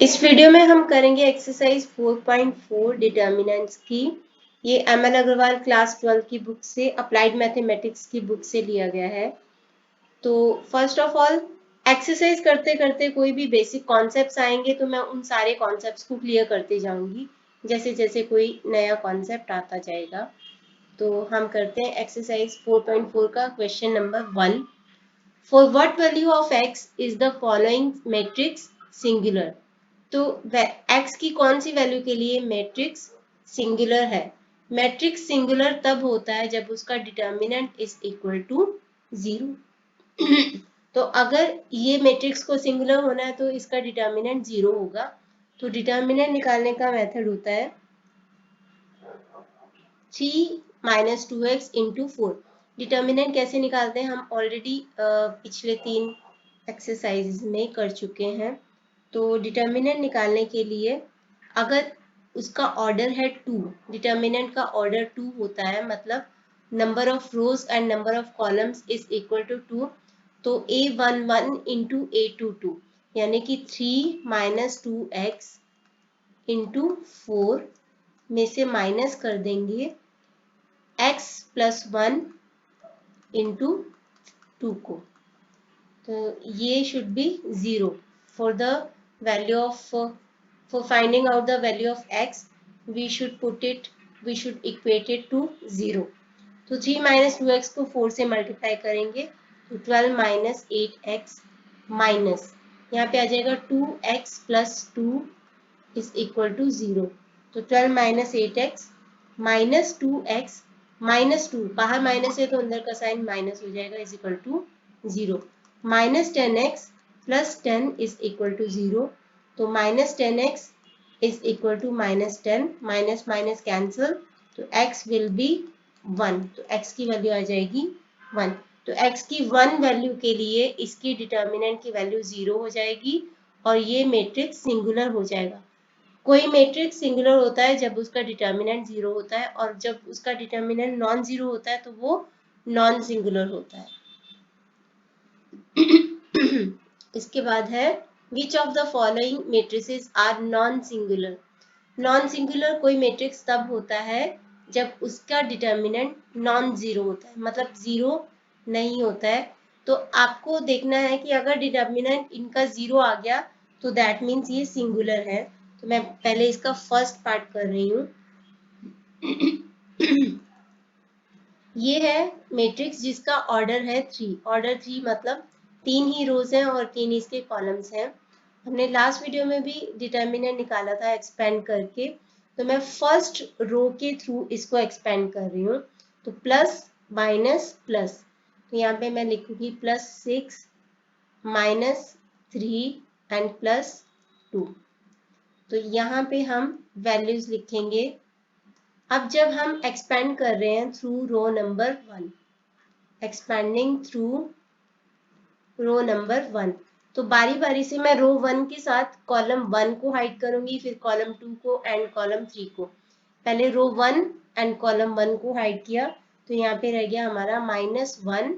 इस वीडियो में हम करेंगे एक्सरसाइज 4.4 डिटर्मिनेंट्स की। ये एम.एल. अग्रवाल क्लास 12 की बुक से, अप्लाइड मैथमेटिक्स की बुक से लिया गया है। तो फर्स्ट ऑफ ऑल एक्सरसाइज करते करते कोई भी बेसिक कॉन्सेप्ट्स आएंगे तो मैं उन सारे कॉन्सेप्ट्स को क्लियर करते जाऊंगी जैसे जैसे कोई नया कॉन्सेप्ट आता जाएगा। तो हम करते हैं एक्सरसाइज 4.4 का question number 1। For what value of x is the following matrix singular. तो x की कौन सी वैल्यू के लिए मैट्रिक्स सिंगुलर है। मैट्रिक्स सिंगुलर तब होता है जब उसका डिटर्मिनेंट इज इक्वल टू 0। तो अगर ये मैट्रिक्स को सिंगुलर होना है तो इसका डिटर्मिनेंट 0 होगा। तो डिटर्मिनेंट निकालने का मेथड होता है 3 माइनस 2x इंटू 4। डिटर्मिनेंट कैसे निकालते हैं हम ऑलरेडी पिछले 3 एक्सरसाइज में कर चुके हैं। तो डिटर्मिनेंट निकालने के लिए अगर उसका ऑर्डर है 2, डिटर्मिनेंट का ऑर्डर 2 होता है, मतलब number of rows and number of columns is equal to 2, तो a11 इंटू a22 यानी कि 3 माइनस 2x इंटू 4 में से माइनस कर देंगे x प्लस 1 इंटू 2 को। तो ये should be 0 for the value of, for finding out the value of x we should equate it to 0। तो 3 माइनस 2x को 4 से मल्टीप्लाई करेंगे तो 12 माइनस 8x माइनस यहाँ पे आ जाएगा 2x plus 2 is equal to 0। तो 12 minus 8x minus 2x minus 2, बाहर माइनस है तो अंदर का साइन माइनस हो जाएगा, is equal to 0। Minus 10x plus 10 is equal to 0। तो minus 10x is equal to minus 10, minus minus cancel, तो x विल बी 1। तो x की वैल्यू आ जाएगी 1। तो x की 1 वैल्यू के लिए इसकी डिटर्मिनेंट की वैल्यू 0 हो जाएगी और ये मैट्रिक्स सिंगुलर हो जाएगा। कोई मैट्रिक्स सिंगुलर होता है जब उसका डिटर्मिनेंट 0 होता है, और जब उसका डिटर्मिनेंट नॉन जीरो होता है तो वो नॉन सिंगुलर होता है। इसके बाद है which of the following matrices are non singular. Non singular कोई मैट्रिक्स तब होता है जब उसका डिटर्मिनेंट नॉन जीरो होता है, मतलब जीरो नहीं होता है। तो आपको देखना है कि अगर डिटर्मिनेंट इनका 0 आ गया तो दैट मीन्स ये सिंगुलर है। तो मैं पहले इसका फर्स्ट पार्ट कर रही हूँ। ये है मैट्रिक्स जिसका ऑर्डर है 3। ऑर्डर 3 मतलब 3 ही रोज हैं और 3 इसके कॉलम्स हैं। हमने लास्ट वीडियो में भी डिटर्मिनेंट निकाला था एक्सपेंड करके, तो मैं फर्स्ट रो के थ्रू इसको एक्सपेंड कर रही हूँ। तो प्लस माइनस प्लस, तो यहाँ पे मैं लिखूंगी प्लस 6 माइनस 3 एंड प्लस 2। तो यहाँ पे हम वैल्यूज लिखेंगे। अब जब हम एक्सपेंड कर रहे हैं through row number 1, expanding through row number 1, तो बारी बारी से मैं रो 1 के साथ कॉलम 1 को हाइड करूंगी, फिर कॉलम 2 को एंड कॉलम 3 को। पहले रो 1 एंड कॉलम 1 को हाइड किया तो यहाँ पे रह गया हमारा -1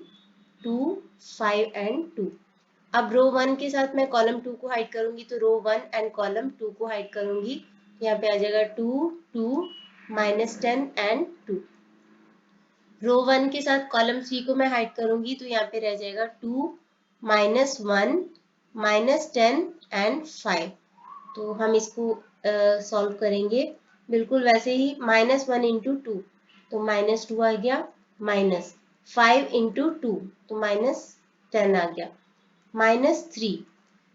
2 5 एंड 2। अब रो 1 के साथ मैं कॉलम 2 को हाइड करूंगी तो रो 1 एंड कॉलम 2 को हाइड करूंगी, यहाँ पे आ जाएगा 2 2 -10 एंड 2। रो 1 के साथ कॉलम 3 को मैं हाइड करूंगी तो यहाँ पे रह जाएगा 2 -1 -10 एंड 5। तो हम इसको सॉल्व करेंगे बिल्कुल वैसे ही। -1 इंटू 2 तो -2 आ गया, -5 इंटू 2 तो -10 आ गया, -3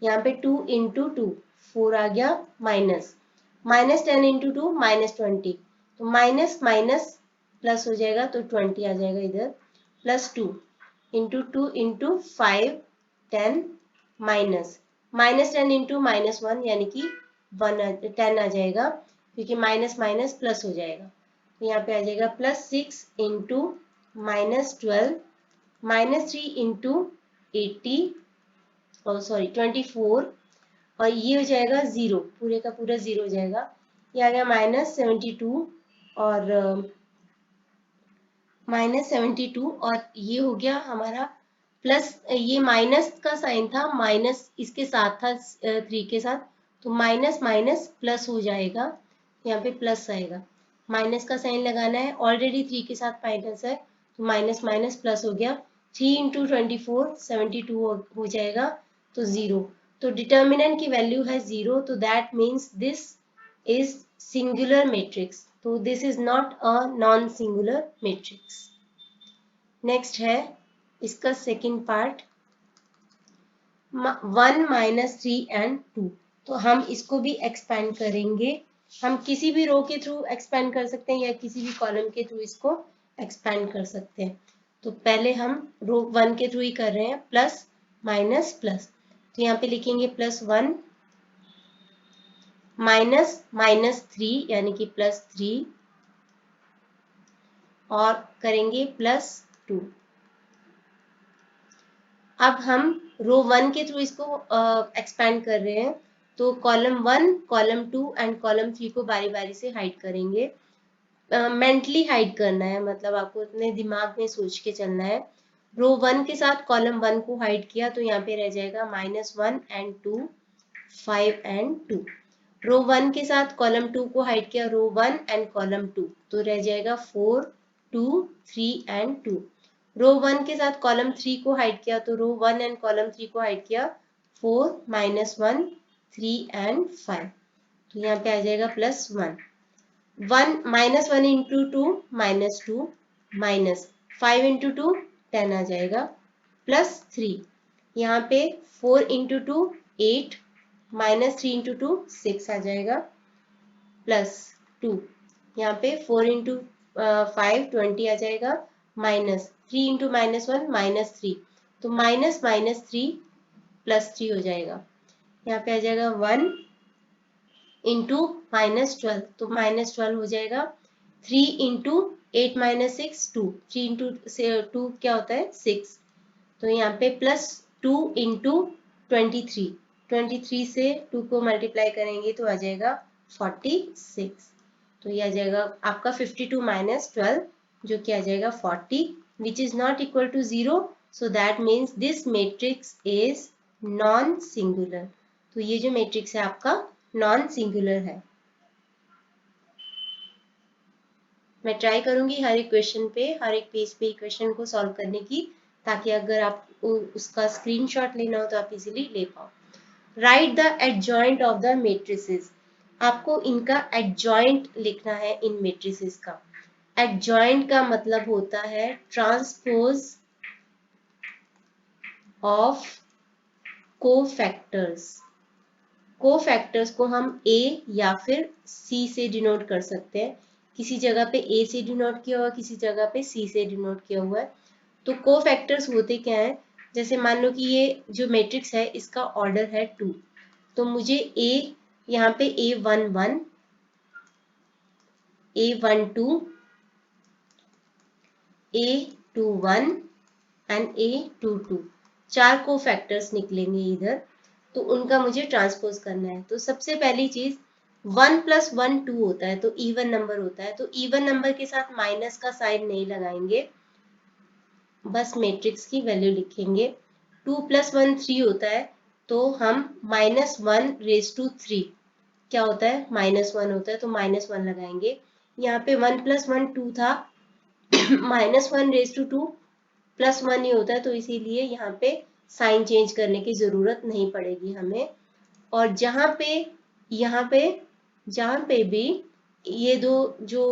यहाँ पे 2 इंटू 2 4 आ गया, -10 इंटू 2 -20, तो माइनस माइनस प्लस हो जाएगा तो 20 आ जाएगा इधर, +2 इंटू 2 इंटू 5 10 -10 इंटू -1 यानी कि 10 आ जाएगा, क्योंकि माइनस माइनस प्लस हो जाएगा। तो यहाँ पे आ जाएगा +6 इंटू -12 -3 इंटू 80 और सॉरी 24, और ये हो जाएगा 0, पूरे का पूरा 0 हो जाएगा। ये आ गया -72 और -72, और ये हो गया हमारा प्लस, ये माइनस का साइन था, माइनस इसके साथ था 3 के साथ, तो माइनस माइनस प्लस हो जाएगा, यहाँ पे प्लस आएगा, माइनस का साइन लगाना है, ऑलरेडी 3 के साथ माइनस है तो माइनस माइनस प्लस हो गया, 3 इंटू 24 72 हो जाएगा, तो 0। तो डिटर्मिनेंट की वैल्यू है 0, तो that means this is singular matrix, तो this is not a non singular matrix. Next है इसका सेकेंड पार्ट, 1 माइनस 3 एंड 2। तो हम इसको भी एक्सपेंड करेंगे, हम किसी भी रो के थ्रू एक्सपेंड कर सकते हैं या किसी भी कॉलम के थ्रू इसको एक्सपेंड कर सकते हैं। तो पहले हम रो 1 के थ्रू ही कर रहे हैं, प्लस माइनस प्लस, तो यहाँ पे लिखेंगे +1 माइनस माइनस 3 यानी कि +3 और करेंगे +2। अब हम रो 1 के थ्रू इसको एक्सपेंड कर रहे हैं, तो कॉलम 1, कॉलम 2 एंड कॉलम 3 को बारी बारी से हाइड करेंगे। मेंटली हाइड करना है, मतलब आपको अपने दिमाग में सोच के चलना है। रो 1 के साथ कॉलम 1 को हाइड किया तो यहाँ पे रह जाएगा -1 एंड 2, 5 एंड 2। रो 1 के साथ कॉलम 2 को हाइड किया, रो 1 एंड कॉलम 2, तो रह जाएगा 4, 2, 3 एंड 2। रो 1 के साथ कॉलम 3 को हाइड किया तो रो 1 एंड कॉलम 3 को हाइड किया, 4, -1, 3 एंड 5, तो यहाँ पे आ जाएगा +1। 1 इंटू 2 -2, माइनस 5 इंटू 2 10 आ जाएगा, +3 यहाँ पे 4 इंटू 2 8, -3 इंटू 2 6 आ जाएगा, +2 यहाँ पे 4 इंटू 5 20 आ जाएगा, -3 इंटू -1 -3, तो माइनस माइनस 3 +3 हो जाएगा, यहाँ पे आ जाएगा 1 इंटू -12, तो -12 हो जाएगा, 3 इंटू 8 - 6 2, 3 इंटू 2 क्या होता है 6, तो यहाँ पे +2 इंटू 23, 23 से 2 को मल्टीप्लाई करेंगे तो आ जाएगा 46, तो ये आ जाएगा आपका 52 - 12 जो कि आ जाएगा 40, which is not equal to 0, so that means this matrix is non singular. तो ये जो मैट्रिक्स है आपका नॉन सिंगुलर है। मैं ट्राई करूंगी हर एक क्वेश्चन पे, हर एक पेज पे क्वेश्चन को सॉल्व करने की, ताकि अगर आप उसका स्क्रीनशॉट लेना हो तो आप इजीली ले पाओ। Right the adjoint of the matrices, आपको इनका एडजॉइंट लिखना है इन मैट्रिसेस का। एडजॉइंट का मतलब होता है ट्रांसपोज ऑफ कोफैक्टर्स। कोफैक्टर्स को हम A या फिर C से डिनोट कर सकते हैं, किसी जगह पे A से डिनोट किया हुआ है, किसी जगह पे C से डिनोट किया हुआ है। तो कोफैक्टर्स होते क्या हैं, जैसे मान लो कि ये जो मैट्रिक्स है इसका ऑर्डर है 2, तो मुझे A यहाँ पे A11, A12, A21 and A22 चार कोफैक्टर्स निकलेंगे इधर, तो उनका मुझे ट्रांसपोज करना है। तो सबसे पहली चीज 1 + 1 2 होता है, तो इवन नंबर होता है, तो इवन नंबर के साथ माइनस का साइन नहीं लगाएंगे, बस मैट्रिक्स की वैल्यू लिखेंगे। 2 + 1 3 होता है, तो हम -1⁻³ क्या होता है -1 होता है, तो -1 लगाएंगे। यहाँ पे 1 + 1 2 था, -1⁻² +1 ही होता है, तो इसीलिए यहाँ पे साइन चेंज करने की जरूरत नहीं पड़ेगी हमें। और जहाँ पे भी ये दो जो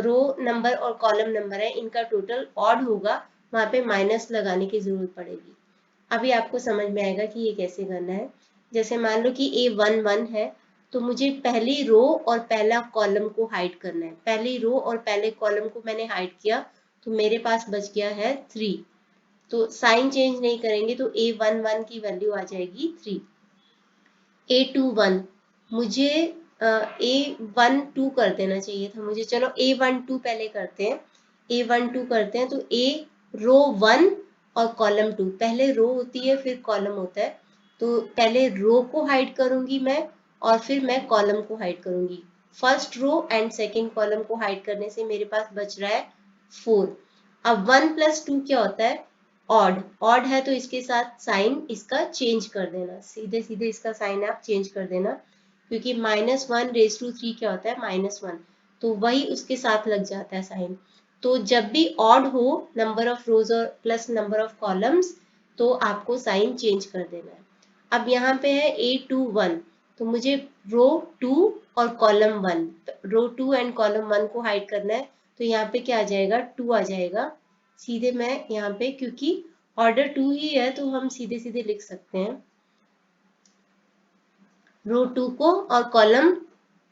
रो नंबर और कॉलम नंबर है इनका टोटल ऑड होगा, वहां पे माइनस लगाने की जरूरत पड़ेगी। अभी आपको समझ में आएगा कि ये कैसे करना है। जैसे मान लो कि A11 है, तो मुझे पहली रो और पहला कॉलम को हाइड करना है। पहली रो और पहले कॉलम को मैंने हाइड किया, तो मेरे पास बच गया है 3, तो साइन चेंज नहीं करेंगे, तो A11 की वैल्यू आ जाएगी 3। A21 मुझे A12 कर देना चाहिए था मुझे, चलो A12 पहले करते हैं, A12 करते हैं, तो A रो 1 और कॉलम 2, पहले रो होती है फिर कॉलम होता है, तो पहले रो को हाइड करूंगी मैं और फिर मैं कॉलम को हाइड करूंगी। First row and second column को हाइड करने से मेरे पास बच रहा है 4। अब 1 + 2 क्या होता है ऑड, ऑड है तो इसके साथ साइन इसका चेंज कर देना, सीधे सीधे इसका साइन आप चेंज कर देना, क्योंकि -1 रेज़ टू 3 क्या होता है -1, तो वही उसके साथ लग जाता है साइन। तो जब भी ऑड हो नंबर ऑफ रोज और प्लस नंबर ऑफ कॉलम्स, तो आपको साइन चेंज कर देना है। अब यहाँ पे है A21, तो मुझे रो 2 और कॉलम 1, रो 2 एंड कॉलम 1 को हाइड करना है। तो यहाँ पे क्या आ जाएगा, 2 आ जाएगा। सीधे मैं यहाँ पे, क्योंकि ऑर्डर 2 ही है, तो हम सीधे सीधे लिख सकते हैं रो 2 को और कॉलम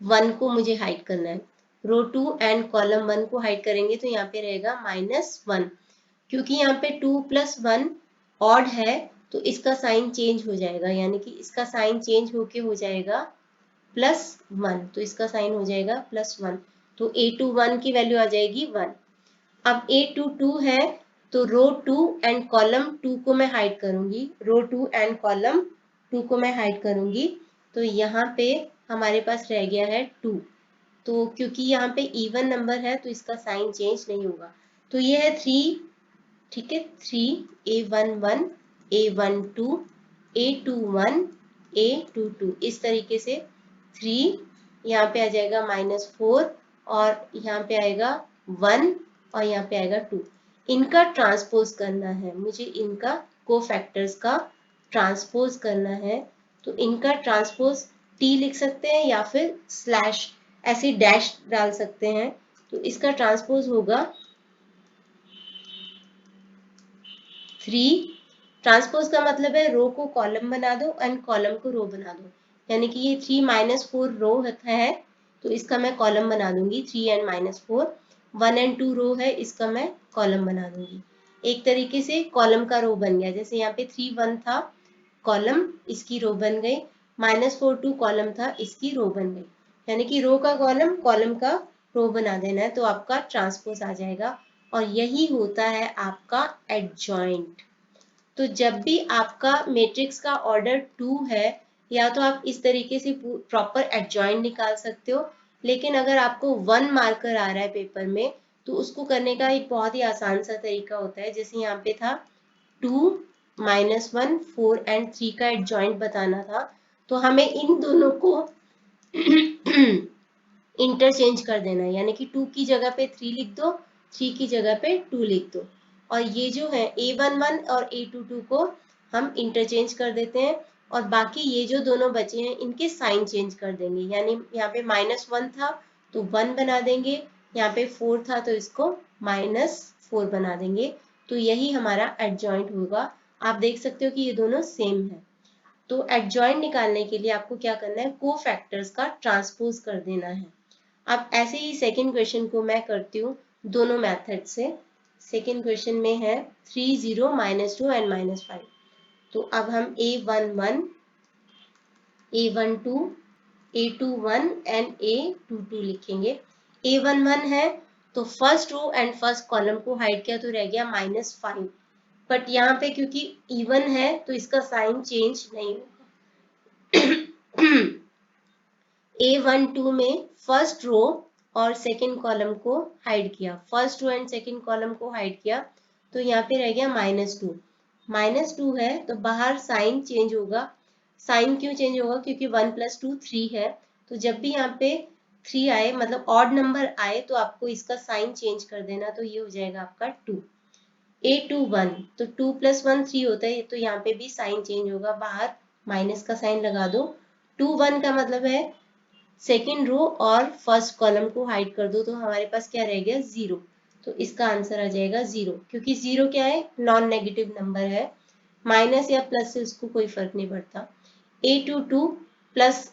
1 को मुझे हाइड करना है। रो 2 एंड कॉलम 1 को हाइड करेंगे तो यहाँ पे रहेगा -1। क्योंकि यहाँ पे 2 + 1 ऑड है, तो इसका साइन चेंज हो जाएगा, यानी कि इसका साइन चेंज होके हो जाएगा +1, तो इसका साइन हो जाएगा +1। तो A21 की वैल्यू आ जाएगी 1। अब A22 है, तो रो 2 एंड कॉलम 2 को मैं हाइड करूंगी, रो 2 एंड कॉलम 2 को मैं हाइड करूंगी। तो यहाँ पे हमारे पास रह गया है 2। तो क्योंकि यहाँ पे इवन नंबर है, तो इसका साइन चेंज नहीं होगा। तो ये है 3, ठीक है, 3, A11, A12, A21, A22, इस तरीके से 3 यहाँ पे आ जाएगा -4, और यहाँ पे आएगा 1, और यहाँ पे आएगा 2। इनका ट्रांसपोज करना है मुझे, इनका कोफैक्टर्स का ट्रांसपोज करना है। तो इनका ट्रांसपोज T लिख सकते हैं या फिर स्लैश ऐसे डैश डाल सकते हैं। तो इसका ट्रांसपोज होगा 3। ट्रांसपोज का मतलब है रो को कॉलम बना दो एंड कॉलम को रो बना दो, यानी कि ये 3 - 4 रो है, तो इसका मैं कॉलम बना दूंगी 3 एंड -4। 1 एंड 2 रो है, इसका मैं कॉलम बना दूंगी। एक तरीके से कॉलम का रो बन गया। जैसे यहाँ पे 3 1 था, कॉलम इसकी रो बन गई, -4 2 कॉलम था, इसकी रो बन गई। यानी कि रो का कॉलम, कॉलम का रो बना देना है, तो आपका ट्रांसपोज आ जाएगा। और यही होता है आपका एडजॉइंट। तो जब भी आपका मैट्रिक्स का ऑर्डर 2 है, या तो आप इस तरीके से प्रॉपर एडजॉइंट निकाल सकते हो, लेकिन अगर आपको 1 मार्कर आ रहा है पेपर में, तो उसको करने का एक बहुत ही आसान सा तरीका होता है। जैसे यहाँ पे था 2, -1, 4 एंड 3 का एडजॉइंट बताना था, तो हमें इन दोनों को इंटरचेंज कर देना है, यानी कि 2 की जगह पे 3 लिख दो, 3 की जगह पे 2 लिख दो। और ये जो है A11 और A22 को हम इंटरचेंज कर देते हैं, और बाकी ये जो दोनों बचे हैं इनके साइन चेंज कर देंगे। यानी यहाँ पे -1 था तो 1 बना देंगे, यहाँ पे 4 था तो इसको -4 बना देंगे। तो यही हमारा एडजॉइंट होगा। आप देख सकते हो कि ये दोनों सेम है। तो एडजॉइंट निकालने के लिए आपको क्या करना है, कोफैक्टर्स का ट्रांसपोज कर देना है। अब ऐसे ही सेकंड क्वेश्चन को मैं करती हूँ दोनों मेथड से। सेकंड क्वेश्चन में है 3 0 -2 एंड -5। तो अब हम A11, A12, A21 and A22 लिखेंगे। A11 है, तो first row and first column को हाइड किया, तो रह गया -5। बट यहाँ पे क्योंकि इवन है, तो इसका साइन चेंज नहीं होगा। A12 में फर्स्ट रो और सेकंड कॉलम को हाइड किया, first row and second column को हाइड किया, तो यहाँ पे रह गया -2। -2 है, तो बाहर साइन चेंज होगा। साइन क्यों चेंज होगा, क्योंकि 1 + 2 3 है। तो जब भी यहाँ पे 3 आए, मतलब ऑड नंबर आए, तो आपको इसका साइन चेंज कर देना, तो ये हो जाएगा आपका 2। A21, तो 2 + 1 3 होता है, तो यहाँ पे भी साइन चेंज होगा, बाहर माइनस का साइन लगा दो। 2 1 का मतलब है सेकेंड रो और फर्स्ट कॉलम को हाइड कर दो, तो हमारे पास क्या रह गया, 0। तो इसका आंसर आ जाएगा 0, क्योंकि 0 क्या है, नॉन नेगेटिव नंबर है, माइनस या प्लस से उसको कोई फर्क नहीं पड़ता। A22 प्लस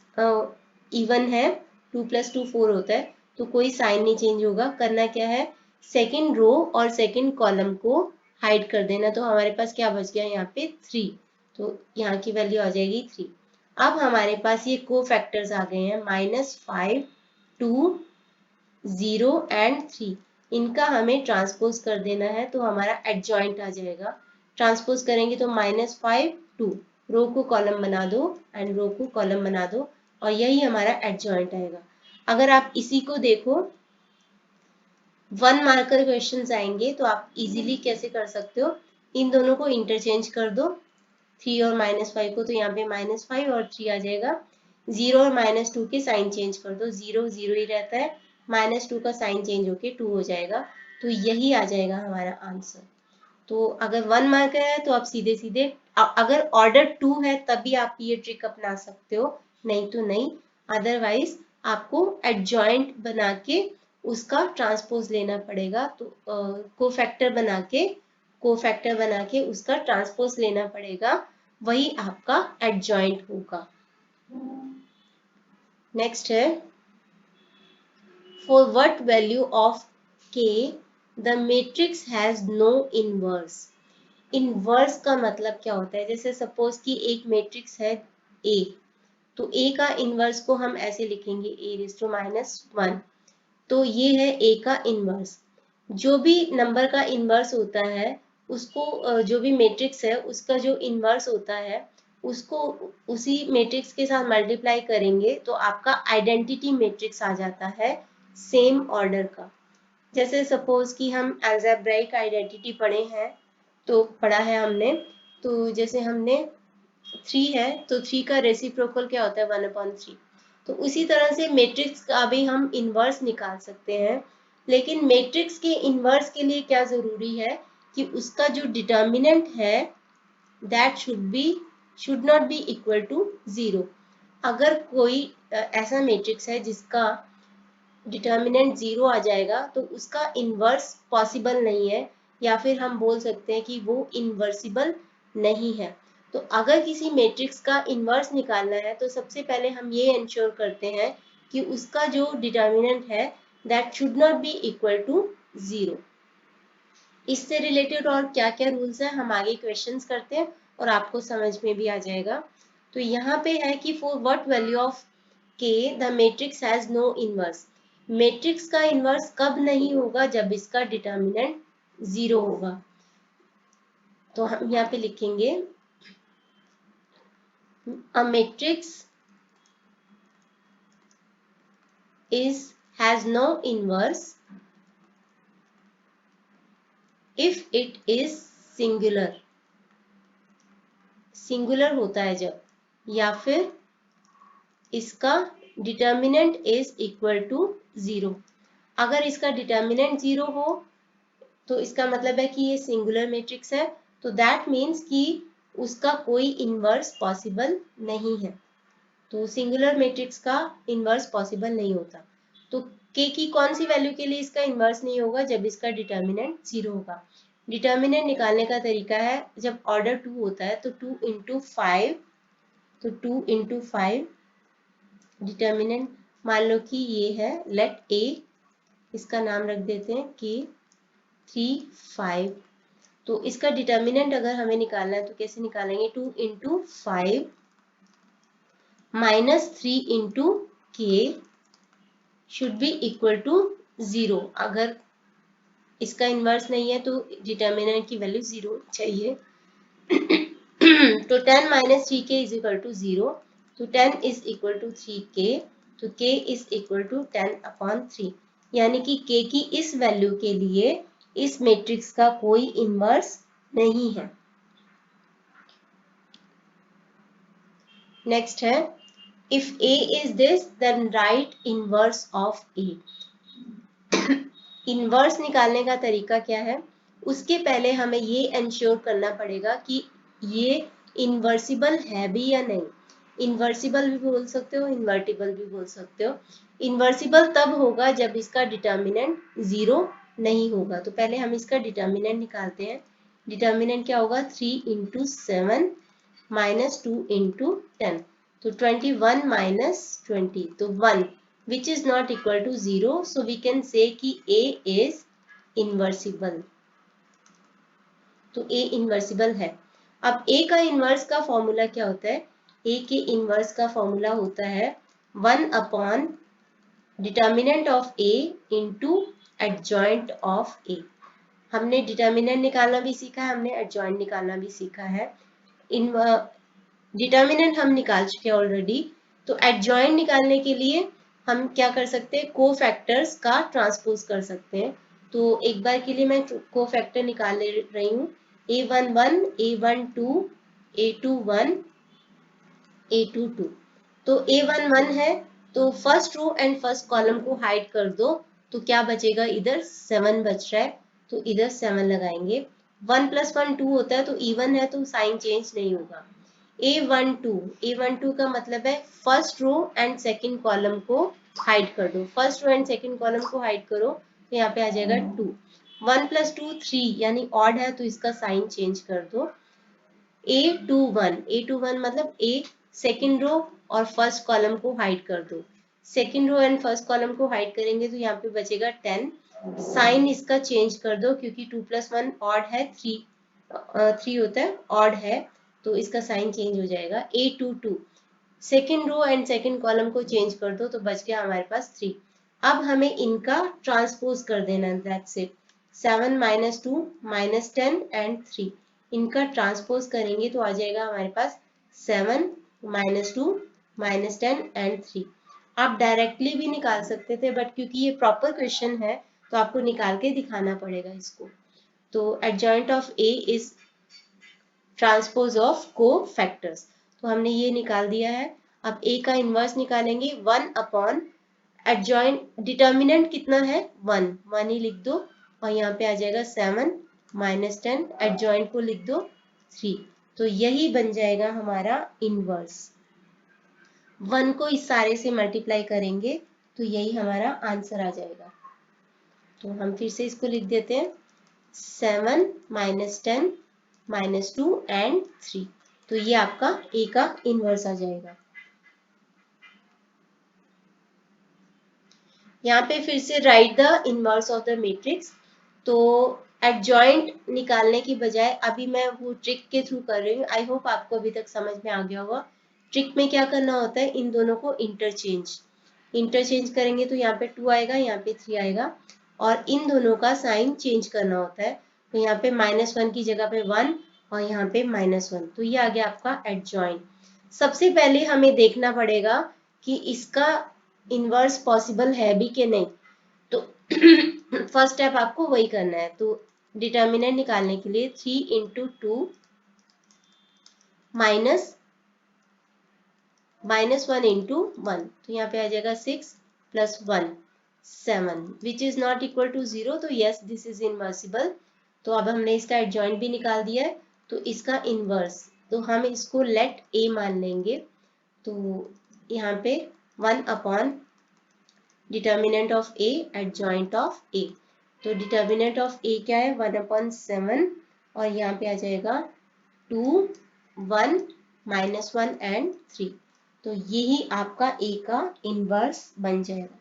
इवन है, 2 + 2 4 होता है, तो कोई साइन नहीं चेंज होगा। करना क्या है, सेकेंड रो और सेकेंड कॉलम को हाइड कर देना, तो हमारे पास क्या बच गया यहाँ पे 3, तो यहाँ की वैल्यू आ जाएगी 3। अब हमारे पास ये कोफैक्टर्स आ गए हैं -5, 2, 0 एंड 3। इनका हमें ट्रांसपोज कर देना है, तो हमारा एडजॉइंट आ जाएगा। ट्रांसपोज करेंगे तो -5 2, रो को कॉलम बना दो एंड रो को कॉलम बना दो, और यही हमारा एडजॉइंट आएगा। अगर आप इसी को देखो, 1 मार्कर क्वेश्चंस आएंगे, तो आप इजीली कैसे कर सकते हो, इन दोनों को इंटरचेंज कर दो, 3 और -5 को, तो यहाँ पे -5 और 3 आ जाएगा। 0 और -2 के साइन चेंज कर दो, 0 0 ही रहता है, -2 का साइन चेंज होके 2 हो जाएगा, तो यही आ जाएगा हमारा आंसर। तो अगर 1 मार्क है तो आप सीधे सीधे, अगर ऑर्डर 2 है तभी आप ये ट्रिक अपना सकते हो, नहीं तो नहीं। अदरवाइज आपको एडजॉइंट बना के उसका ट्रांसपोज लेना पड़ेगा, तो कोफैक्टर बना के उसका ट्रांसपोज लेना पड़ेगा, वही आपका एडजॉइंट होगा। नेक्स्ट है, for what value of k the matrix has no inverse. Inverse का मतलब क्या होता है? जैसे सपोज कि एक मैट्रिक्स है A, तो A का इनवर्स को हम ऐसे लिखेंगे A⁻⁻1, तो ये है A का इनवर्स। जो भी नंबर का इनवर्स होता है उसको, जो भी मैट्रिक्स है उसका जो इनवर्स होता है उसको उसी मैट्रिक्स के साथ मल्टीप्लाई करेंगे तो आपका आइडेंटिटी मैट्रिक्स आ जाता है सेम ऑर्डर का। जैसे सपोज कि हम अलजेब्राइक आइडेंटिटी पढ़े हैं, तो पढ़ा है हमने, तो जैसे हमने 3 है तो 3 का रेसिप्रोकल क्या होता है 1/3, तो उसी तरह से मैट्रिक्स का भी हम इनवर्स निकाल सकते हैं। लेकिन मैट्रिक्स के इनवर्स के लिए क्या जरूरी है कि उसका जो डिटर्मिनेंट है that should not be equal to 0। अगर कोई ऐसा मैट्रिक्स है जिसका डिटर्मिनेंट 0 आ जाएगा तो उसका इनवर्स पॉसिबल नहीं है, या फिर हम बोल सकते हैं कि वो इनवर्सिबल नहीं है। तो अगर किसी मैट्रिक्स का इनवर्स निकालना है तो सबसे पहले हम ये इंश्योर करते हैं कि उसका जो डिटर्मिनेंट है that should not be equal to 0। इससे रिलेटेड और क्या क्या रूल्स है हम आगे क्वेश्चंस करते हैं और आपको समझ में भी आ जाएगा। तो यहाँ पे है कि for what value of k the matrix has no inverse. Matrix का इनवर्स कब नहीं होगा? जब इसका डिटर्मिनेंट 0 होगा। तो हम यहाँ पे लिखेंगे a matrix has no inverse if it is singular. Singular होता है जब, या फिर इसका डिटर्मिनेंट इज इक्वल टू 0। अगर इसका डिटर्मिनेंट 0 हो तो इसका मतलब है कि ये सिंगुलर मैट्रिक्स है, तो दैट मीन्स कि उसका कोई इनवर्स पॉसिबल नहीं है। तो सिंगुलर मैट्रिक्स का इनवर्स पॉसिबल नहीं होता। तो k की कौन सी वैल्यू के लिए इसका इनवर्स नहीं होगा? जब इसका डिटर्मिनेंट 0 होगा। डिटर्मिनेंट निकालने का तरीका है, जब ऑर्डर 2 होता है तो 2 इंटू 5, तो 2 इंटू 5 डिटर्मिनेंट, मान लो कि ये है लेट a, इसका नाम रख देते हैं k 3 5। तो इसका डिटर्मिनेंट अगर हमें निकालना है तो कैसे निकालेंगे? 2 इंटू 5 माइनस 3 इंटू के शुड बी इक्वल टू 0। अगर इसका इन्वर्स नहीं है तो डिटर्मिनेंट की वैल्यू 0 चाहिए। तो 10 minus 3k is equal to 0, तो 10 इज इक्वल टू 3k, तो k इज इक्वल टू 10/3, यानी कि k की इस वैल्यू के लिए इस मैट्रिक्स का कोई इन्वर्स नहीं है। नेक्स्ट है, if a is this then right inverse of a। Inverse निकालने का तरीका क्या है? उसके पहले हमें ये इंश्योर करना पड़ेगा कि ये इन्वर्सिबल है भी या नहीं। इन्वर्सिबल भी बोल सकते हो, इन्वर्टिबल भी बोल सकते हो। इन्वर्सिबल तब होगा जब इसका डिटर्मिनेंट 0 नहीं होगा। तो पहले हम इसका डिटर्मिनेंट निकालते हैं। डिटर्मिनेंट क्या होगा? 3 इंटू 7 माइनस 2 इंटू 10, तो 21 माइनस 20, तो 1, which is not equal to 0, so we can say कि a is inversible। तो a इन्वर्सिबल है। अब a का इन्वर्स का फॉर्मूला क्या होता है? a के इन्वर्स का फॉर्मूला होता है 1 upon determinant of a into adjoint of a। हमने डिटर्मिनेंट निकालना भी सीखा है, हमने एडजॉइंट निकालना भी सीखा है। डिटर्मिनेंट हम निकाल चुके हैं ऑलरेडी, तो एडजॉइंट निकालने के लिए हम क्या कर सकते हैं? कोफैक्टर्स का ट्रांसपोज कर सकते हैं। तो एक बार के लिए मैं कोफैक्टर निकाल ले रही हूँ, a11 a12 a21 a22। तो A11 है, तो first row and first column को हाइड कर दो, तो क्या बचेगा, इधर 7 बच रहा है, तो इधर 7 लगाएंगे। 1 + 1 2 होता है, तो इवन है तो साइन चेंज नहीं होगा। A12 का मतलब है first row and second column को हाइड कर दो, first row and second column को हाइड करो, तो यहाँ पे आ जाएगा 2। 1 + 2 3, यानी ऑड है तो इसका साइन चेंज कर दो। A21 मतलब A सेकंड रो और फर्स्ट कॉलम को हाइड कर दो, second row and first column को हाइड करेंगे तो यहाँ पे बचेगा 10। साइन इसका चेंज कर दो, क्योंकि 2 + 1 ऑड है, 3 होता है, ऑड है, तो इसका साइन चेंज हो जाएगा। A22 second row and second column को चेंज कर दो, तो बच गया हमारे पास 3। अब हमें इनका ट्रांसपोज कर देना, दैट्स इट। 7 - 2 -10 एंड 3, इनका ट्रांसपोज करेंगे तो आ जाएगा हमारे पास 7 - 2 -10 एंड 3। आप डायरेक्टली भी निकाल सकते थे, बट क्योंकि ये प्रॉपर क्वेश्चन है तो आपको निकाल के दिखाना पड़ेगा इसको। तो adjoint of A is transpose of को फैक्टर्स, तो हमने ये निकाल दिया है। अब ए का इनवर्स निकालेंगे, 1 अपॉन एडजॉइंट, डिटर्मिनेंट कितना है 1, 1 ही लिख दो, और यहाँ पे आ जाएगा 7 - 10, एडजॉइंट को लिख दो 3, तो यही बन जाएगा हमारा इनवर्स। 1 को इस सारे से मल्टीप्लाई करेंगे तो यही हमारा आंसर आ जाएगा। तो हम फिर से इसको लिख देते हैं, 7 - 10 -2 एंड 3, तो ये आपका ए का इनवर्स आ जाएगा। यहाँ पे फिर से right the inverse of the matrix. तो एडजॉइंट निकालने की बजाय अभी मैं वो ट्रिक के थ्रू कर रही हूँ, आई होप आपको अभी तक समझ में आ गया होगा। ट्रिक में क्या करना होता है, इन दोनों को इंटरचेंज करेंगे, तो यहाँ पे 2 आएगा, यहाँ पे 3 आएगा, और इन दोनों का साइन चेंज करना होता है। तो यहाँ पे -1 की जगह पे 1 और यहाँ पे -1, तो ये आ गया आपका एडजॉइंट। सबसे पहले हमें देखना पड़ेगा कि इसका इनवर्स पॉसिबल है भी कि नहीं, तो फर्स्ट स्टेप आपको वही करना है। तो डिटर्मिनेंट निकालने के लिए 3 × 2 -1 × 1, तो यहाँ पे आ जाएगा 6 + 1 7, which is not equal to 0, तो यस दिस इज इनवर्सिबल। तो अब हमने इसका एडजॉइंट भी निकाल दिया है, तो इसका इनवर्स, तो हम इसको लेट ए मान लेंगे। तो यहाँ पे 1 upon determinant of A, adjoint of A, तो डिटर्मिनेंट ऑफ ए क्या है, 1/7, और यहाँ पे आ जाएगा 2 1 -1 एंड 3, तो यही आपका ए का इनवर्स बन जाएगा।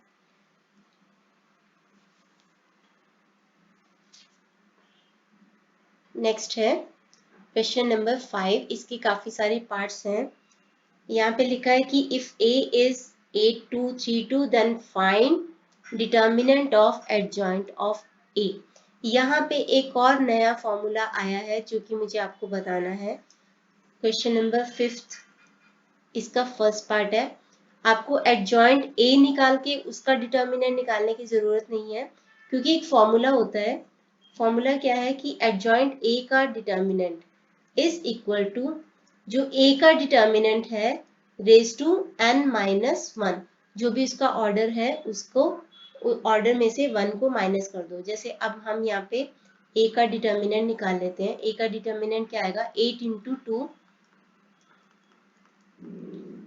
नेक्स्ट है क्वेश्चन नंबर 5, इसकी काफी सारी पार्ट्स हैं। यहाँ पे लिखा है कि if A is 8232 then find determinant of adjoint of A. यहाँ पे एक और नया फॉर्मूला आया है जो कि मुझे आपको बताना है। क्वेश्चन नंबर 5 इसका फर्स्ट पार्ट है, आपको एडजॉइंट ए निकाल के उसका डिटर्मिनेंट निकालने की जरूरत नहीं है, क्योंकि एक फॉर्मूला होता है। फॉर्मूला क्या है कि एडजॉइंट ए का डिटर्मिनेंट इज इक्वल टू, जो ए का डिटर्मिनेंट है रेज टू n-1, जो भी उसका ऑर्डर है उसको ऑर्डर में से 1 को माइनस कर दो। जैसे अब हम यहाँ पे ए का डिटर्मिनेंट निकाल लेते हैं। ए का डिटर्मिनेंट क्या आएगा, 8 × 2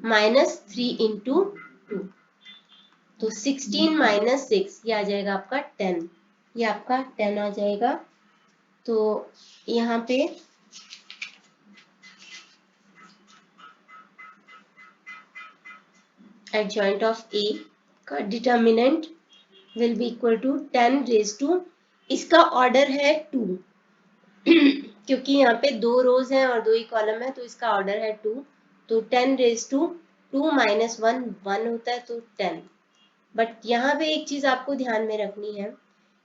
-3 × 2, तो 16 - 6, ये आ जाएगा आपका 10, ये आपका 10 आ जाएगा। तो यहाँ पे एडजॉइंट ऑफ ए का determinant will be equal to 10 raise to, इसका ऑर्डर है 2 क्योंकि यहाँ पे 2 रोज हैं और 2 ही कॉलम है, तो इसका ऑर्डर है 2, तो 10 रेज टू 2 - 1 1 होता है, तो 10। बट यहाँ पे एक चीज आपको ध्यान में रखनी है,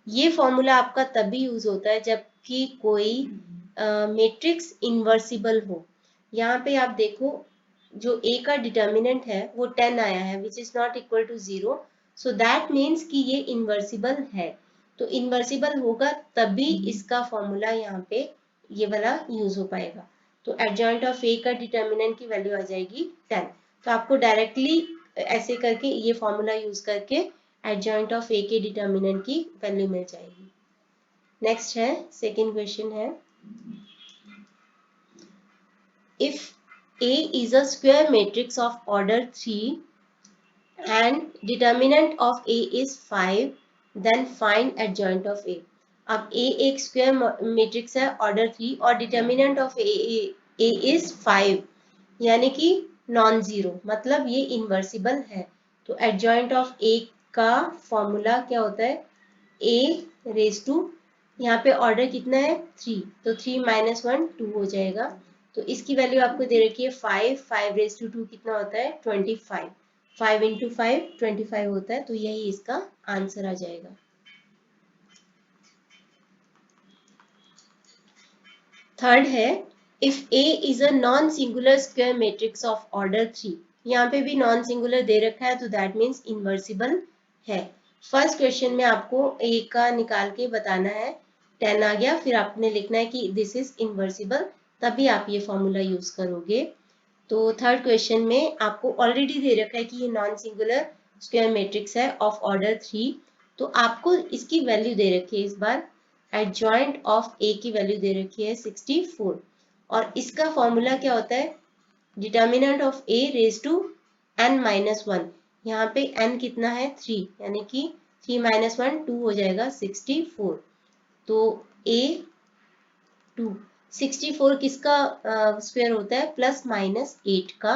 ये फॉर्मूला आपका तभी यूज होता है जबकि कोई मैट्रिक्स इनवर्सिबल हो। यहाँ पे आप देखो, जो ए का डिटर्मिनेंट है वो 10 आया है, which is not equal to 0, so that means कि ये इनवर्सिबल है। तो इनवर्सिबल होगा तभी इसका फॉर्मूला यहाँ पे ये वाला यूज हो पाएगा। तो एडजॉइंट ऑफ ए का डिटर्मिनेंट की वैल्यू आ जाएगी 10। तो आपको डायरेक्टली ऐसे करके ये फॉर्मूला यूज करके एडजॉइंट ऑफ ए के डिटर्मिनेंट की वैल्यू मिल जाएगी। नेक्स्ट है सेकेंड क्वेश्चन है, if A is a square matrix of order 3 and determinant of A is 5, then find adjoint of A। अब A एक स्क्वायर मैट्रिक्स है ऑर्डर 3 और डिटर्मिनेंट ऑफ A is 5, यानी कि नॉन जीरो, मतलब ये इन्वर्सिबल है। तो एडजॉइंट ऑफ A का फॉर्मूला क्या होता है, A रेज टू, यहाँ पे ऑर्डर कितना है 3, तो 3 - 1 2 हो जाएगा। तो इसकी वैल्यू आपको दे रखी है 5, 5 रेज टू 2 कितना होता है 25, 5 × 5 25 होता है, तो यही इसका आंसर आ जाएगा। थर्ड है, if A is a non singular square matrix of order 3, यहाँ पे भी नॉन सिंगुलर दे रखा है, तो दैट मीन्स इन्वर्सिबल है। फर्स्ट क्वेश्चन में आपको A का निकाल के बताना है, 10 आ गया, फिर आपने लिखना है कि दिस इज इन्वर्सिबल, तभी आप ये फॉर्मूला यूज करोगे। तो थर्ड क्वेश्चन में आपको ऑलरेडी दे रखा है कि ये नॉन सिंगुलर स्क्वायर मैट्रिक्स है ऑफ ऑर्डर 3, तो आपको इसकी वैल्यू दे रखी है, इस बार एडजॉइंट ऑफ A की वैल्यू दे रखी है 64, और इसका फॉर्मूला क्या होता है, determinant of A raise to n - 1, यहाँ पे n कितना है 3, यानी कि 3 - 1 2 हो जाएगा 64। तो A 2 64 किसका स्क्वायर होता है, +- 8 का।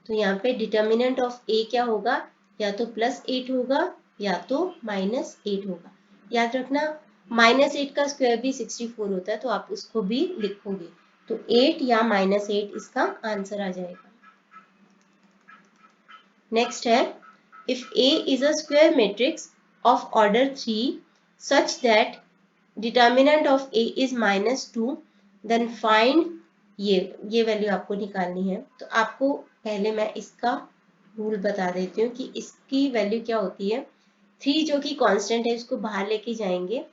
तो यहाँ पे डिटर्मिनेंट ऑफ A क्या होगा, या तो +8 होगा या तो -8 होगा। याद रखना -8 का स्क्वायर भी 64 होता है, तो आप उसको भी लिखोगे, तो 8 या -8 इसका आंसर आ जाएगा। नेक्स्ट है, if A is a square matrix of order 3 such that determinant of A is -2, then find, ये वैल्यू आपको निकालनी है। तो आपको पहले मैं इसका रूल बता देती हूँ कि इसकी वैल्यू क्या होती है। 3 जो कि कांस्टेंट है उसको बाहर लेके जाएंगे,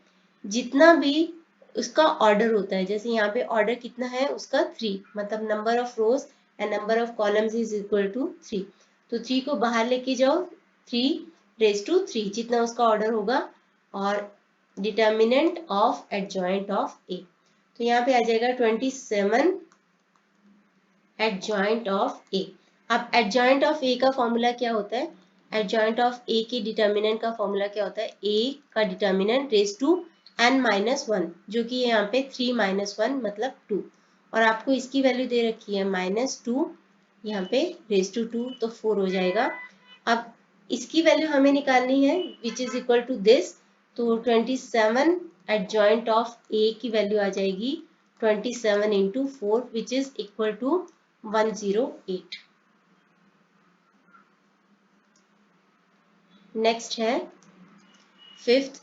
जितना भी उसका ऑर्डर होता है, जैसे यहाँ पे ऑर्डर कितना है उसका 3, मतलब number of rows and number of columns is equal to 3, तो 3 को बाहर लेके जाओ, 3 जितना उसका ऑर्डर होगा, और determinant of adjoint of A, तो यहाँ पे आ जाएगा 27 एडजॉइंट ऑफ A। अब एडजॉइंट ऑफ A का फॉर्मूला क्या होता है, एडजॉइंट ऑफ A की डिटर्मिनेंट का फॉर्मूला क्या होता है, A का डिटर्मिनेंट रेज टू n - 1, जो कि यहाँ पे 3 - 1 मतलब 2, और आपको इसकी वैल्यू दे रखी है -2, यहाँ पे रेज टू 2, तो 4 हो जाएगा। अब इसकी वैल्यू हमें निकालनी है which is equal to this, तो 27 एडजॉइंट ऑफ A की वैल्यू आ जाएगी 27 × 4 which is equal to 108। Next है फिफ्थ,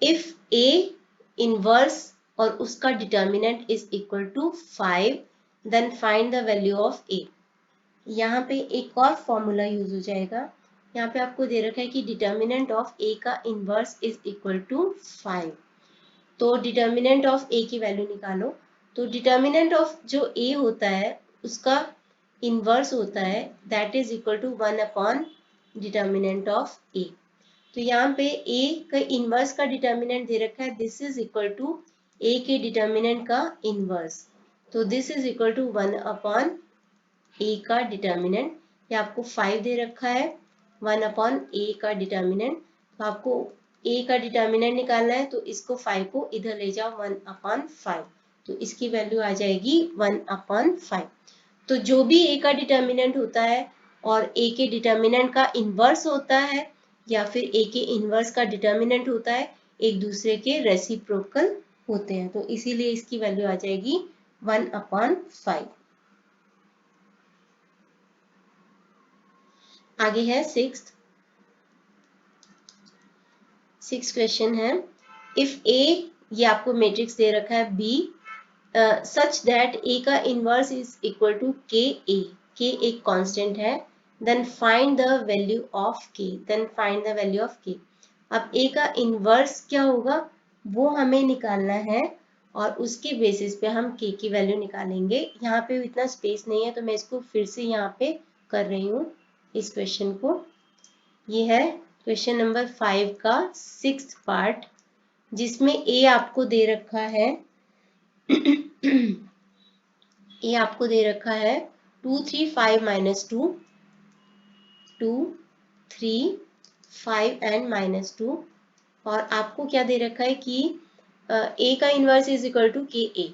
इफ A इनवर्स और उसका determinant is equal to 5, then find the value of A। यहाँ पे एक और फॉर्मूला यूज हो जाएगा, यहाँ पे आपको दे रखा है कि डिटर्मिनेंट ऑफ A का इनवर्स इज इक्वल टू 5, तो डिटर्मिनेंट ऑफ A की वैल्यू निकालो। तो डिटर्मिनेंट ऑफ जो A होता है उसका इनवर्स होता है, that is equal to 1 upon determinant of A। तो यहाँ पे A का इनवर्स का डिटर्मिनेंट दे रखा है, this is equal to A के डिटर्मिनेंट का इनवर्स, तो this is equal to 1 upon A का डिटर्मिनेंट, ये आपको 5 दे रखा है, 1 अपॉन A का डिटर्मिनेंट, तो आपको A का डिटर्मिनेंट निकालना है, तो इसको 5 को इधर ले जाओ 1 अपॉन 5, तो इसकी वैल्यू आ जाएगी 1 अपॉन 5। तो जो भी A का डिटर्मिनेंट होता है और A के डिटर्मिनेंट का इनवर्स होता है, या फिर A के इनवर्स का डिटर्मिनेंट होता है, एक दूसरे के रेसिप्रोकल होते हैं, तो इसीलिए इसकी वैल्यू आ जाएगी 1 अपॉन 5। आगे है सिक्स्थ क्वेश्चन है, इफ A, ये आपको मैट्रिक्स दे रखा है B सच दैट A का inverse is equal to KA, K एक कांस्टेंट है, then find the value of K, अब A का इनवर्स क्या होगा वो हमें निकालना है, और उसके बेसिस पे हम K की वैल्यू निकालेंगे। यहाँ पे इतना स्पेस नहीं है, तो मैं इसको फिर से यहाँ पे कर रही हूँ इस क्वेश्चन को। ये है क्वेश्चन नंबर 5 का 6th पार्ट, जिसमें ए आपको दे रखा है ए आपको दे रखा है 2 3 5 -2, 2 3 5 एंड -2, और आपको क्या दे रखा है कि ए का inverse is equal to K ए,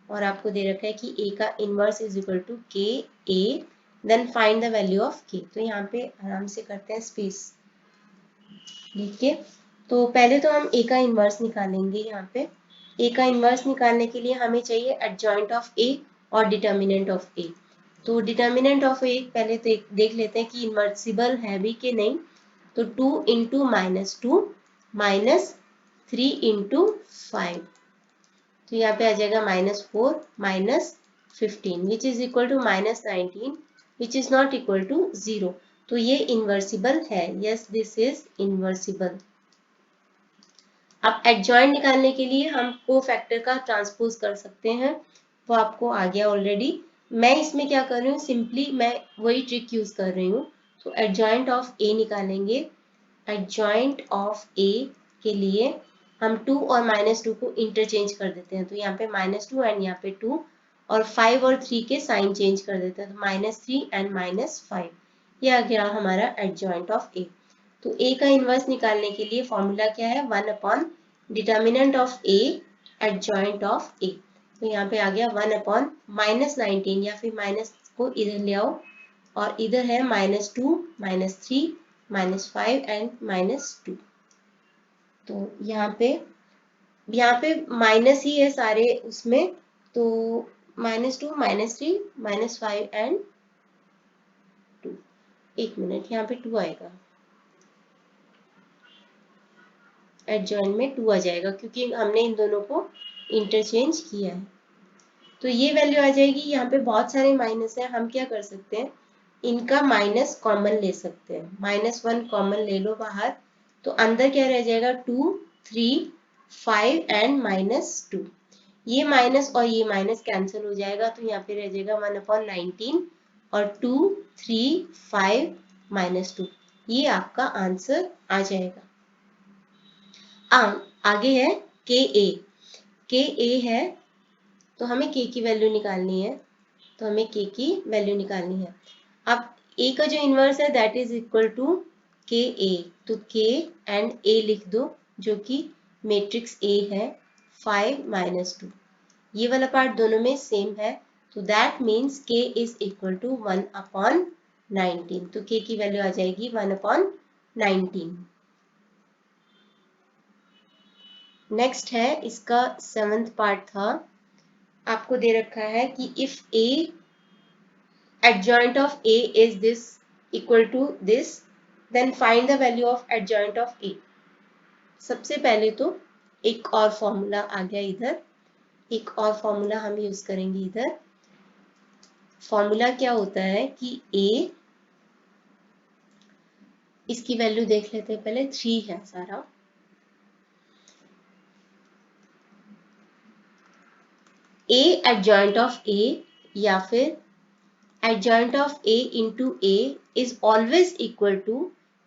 और आपको दे रखा है कि ए का inverse is equal to K A, then find the value of K. तो यहाँ पे आराम से करते हैं स्पेस लिख के। तो पहले तो हम ए का इनवर्स निकालेंगे। यहाँ पे ए का इनवर्स निकालने के लिए हमें चाहिए एडजॉइंट ऑफ ए और डिटर्मिनेंट ऑफ ए। तो डिटर्मिनेंट ऑफ ए पहले तो देख लेते हैं कि इन्वर्सिबल है भी कि नहीं। तो 2 इंटू -2 -3 इंटू 5, तो यहाँ पे आ जाएगा -4 -15 which is equal to -19 which is not equal to 0। तो ये इन्वर्सिबल है, यस दिस इज इन्वर्सिबल। अब एडजॉइंट निकालने के लिए हम कोफैक्टर का ट्रांसपोज कर सकते हैं, वो आपको आ गया ऑलरेडी। मैं इसमें क्या कर रही हूँ, सिंपली मैं वही ट्रिक यूज कर रही हूँ। तो एडजॉइंट ऑफ ए निकालेंगे। एडजॉइंट ऑफ ए के लिए हम 2 और -2 को इंटरचेंज कर देते हैं। तो यहाँ पे -2 एंड यहाँ पे 2, और 5 और 3 के साइन चेंज कर देते हैं। तो -3 एंड -5, ये आ गया हमारा एडजॉइंट ऑफ ए। तो ए का इनवर्स निकालने के लिए फॉर्मूला क्या है, 1 upon determinant of A adjoint of A. तो यहाँ पे आ गया 1 अपॉन -19, या फिर माइनस को इधर ले आओ, और इधर है -2 -3 -5 एंड -2। तो यहाँ पे माइनस ही है सारे उसमें। तो -2 -3 -5 एंड 2, एक मिनट, यहाँ पे 2 आएगा, एडजॉइंट में 2 आ जाएगा क्योंकि हमने इन दोनों को इंटरचेंज किया है। तो ये वैल्यू आ जाएगी। यहाँ पे बहुत सारे माइनस है, हम क्या कर सकते हैं, इनका माइनस कॉमन ले सकते हैं। -1 कॉमन ले लो बाहर, तो अंदर क्या रह जाएगा, 2 3 5 एंड -2। ये माइनस और ये माइनस कैंसिल हो जाएगा, तो यहाँ पे रह जाएगा 1/19 और 2 3 5 -2। ये आपका आंसर आ जाएगा। आगे है के ए है, तो हमें के की वैल्यू निकालनी है। तो हमें के की वैल्यू निकालनी है। अब ए का जो इनवर्स है that is equal to K ए, तो के एंड ए लिख दो, जो कि मैट्रिक्स ए है 5 -2। ये वाला पार्ट दोनों में सेम है, तो दैट मीन्स के इज इक्वल टू 1/19। तो के की वैल्यू आ जाएगी 1/19। नेक्स्ट है इसका 7th पार्ट था। आपको दे रखा है कि if A adjoint of A is this equal to this, then find the value of adjoint of A। सबसे पहले तो एक और फॉर्मूला आ गया इधर, एक और फॉर्मूला हम यूज करेंगे इधर। फॉर्मूला क्या होता है कि A, इसकी वैल्यू देख लेते हैं पहले, 3 है सारा। A adjoint of A या फिर adjoint of A into A is always equal to,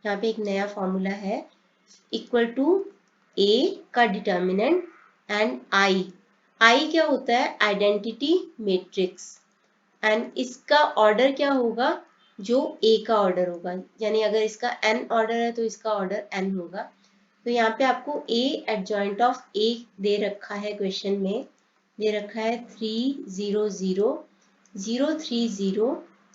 यहाँ पे एक नया फॉर्मूला है, इक्वल टू A का डिटर्मिनेंट एंड I क्या होता है, आइडेंटिटी मैट्रिक्स, एंड इसका ऑर्डर क्या होगा, जो A का ऑर्डर होगा। यानी अगर इसका n ऑर्डर है तो इसका ऑर्डर n होगा। तो यहाँ पे आपको A एडजॉइंट ऑफ A दे रखा है, क्वेश्चन में दे रखा है 3 0 0 0 3 0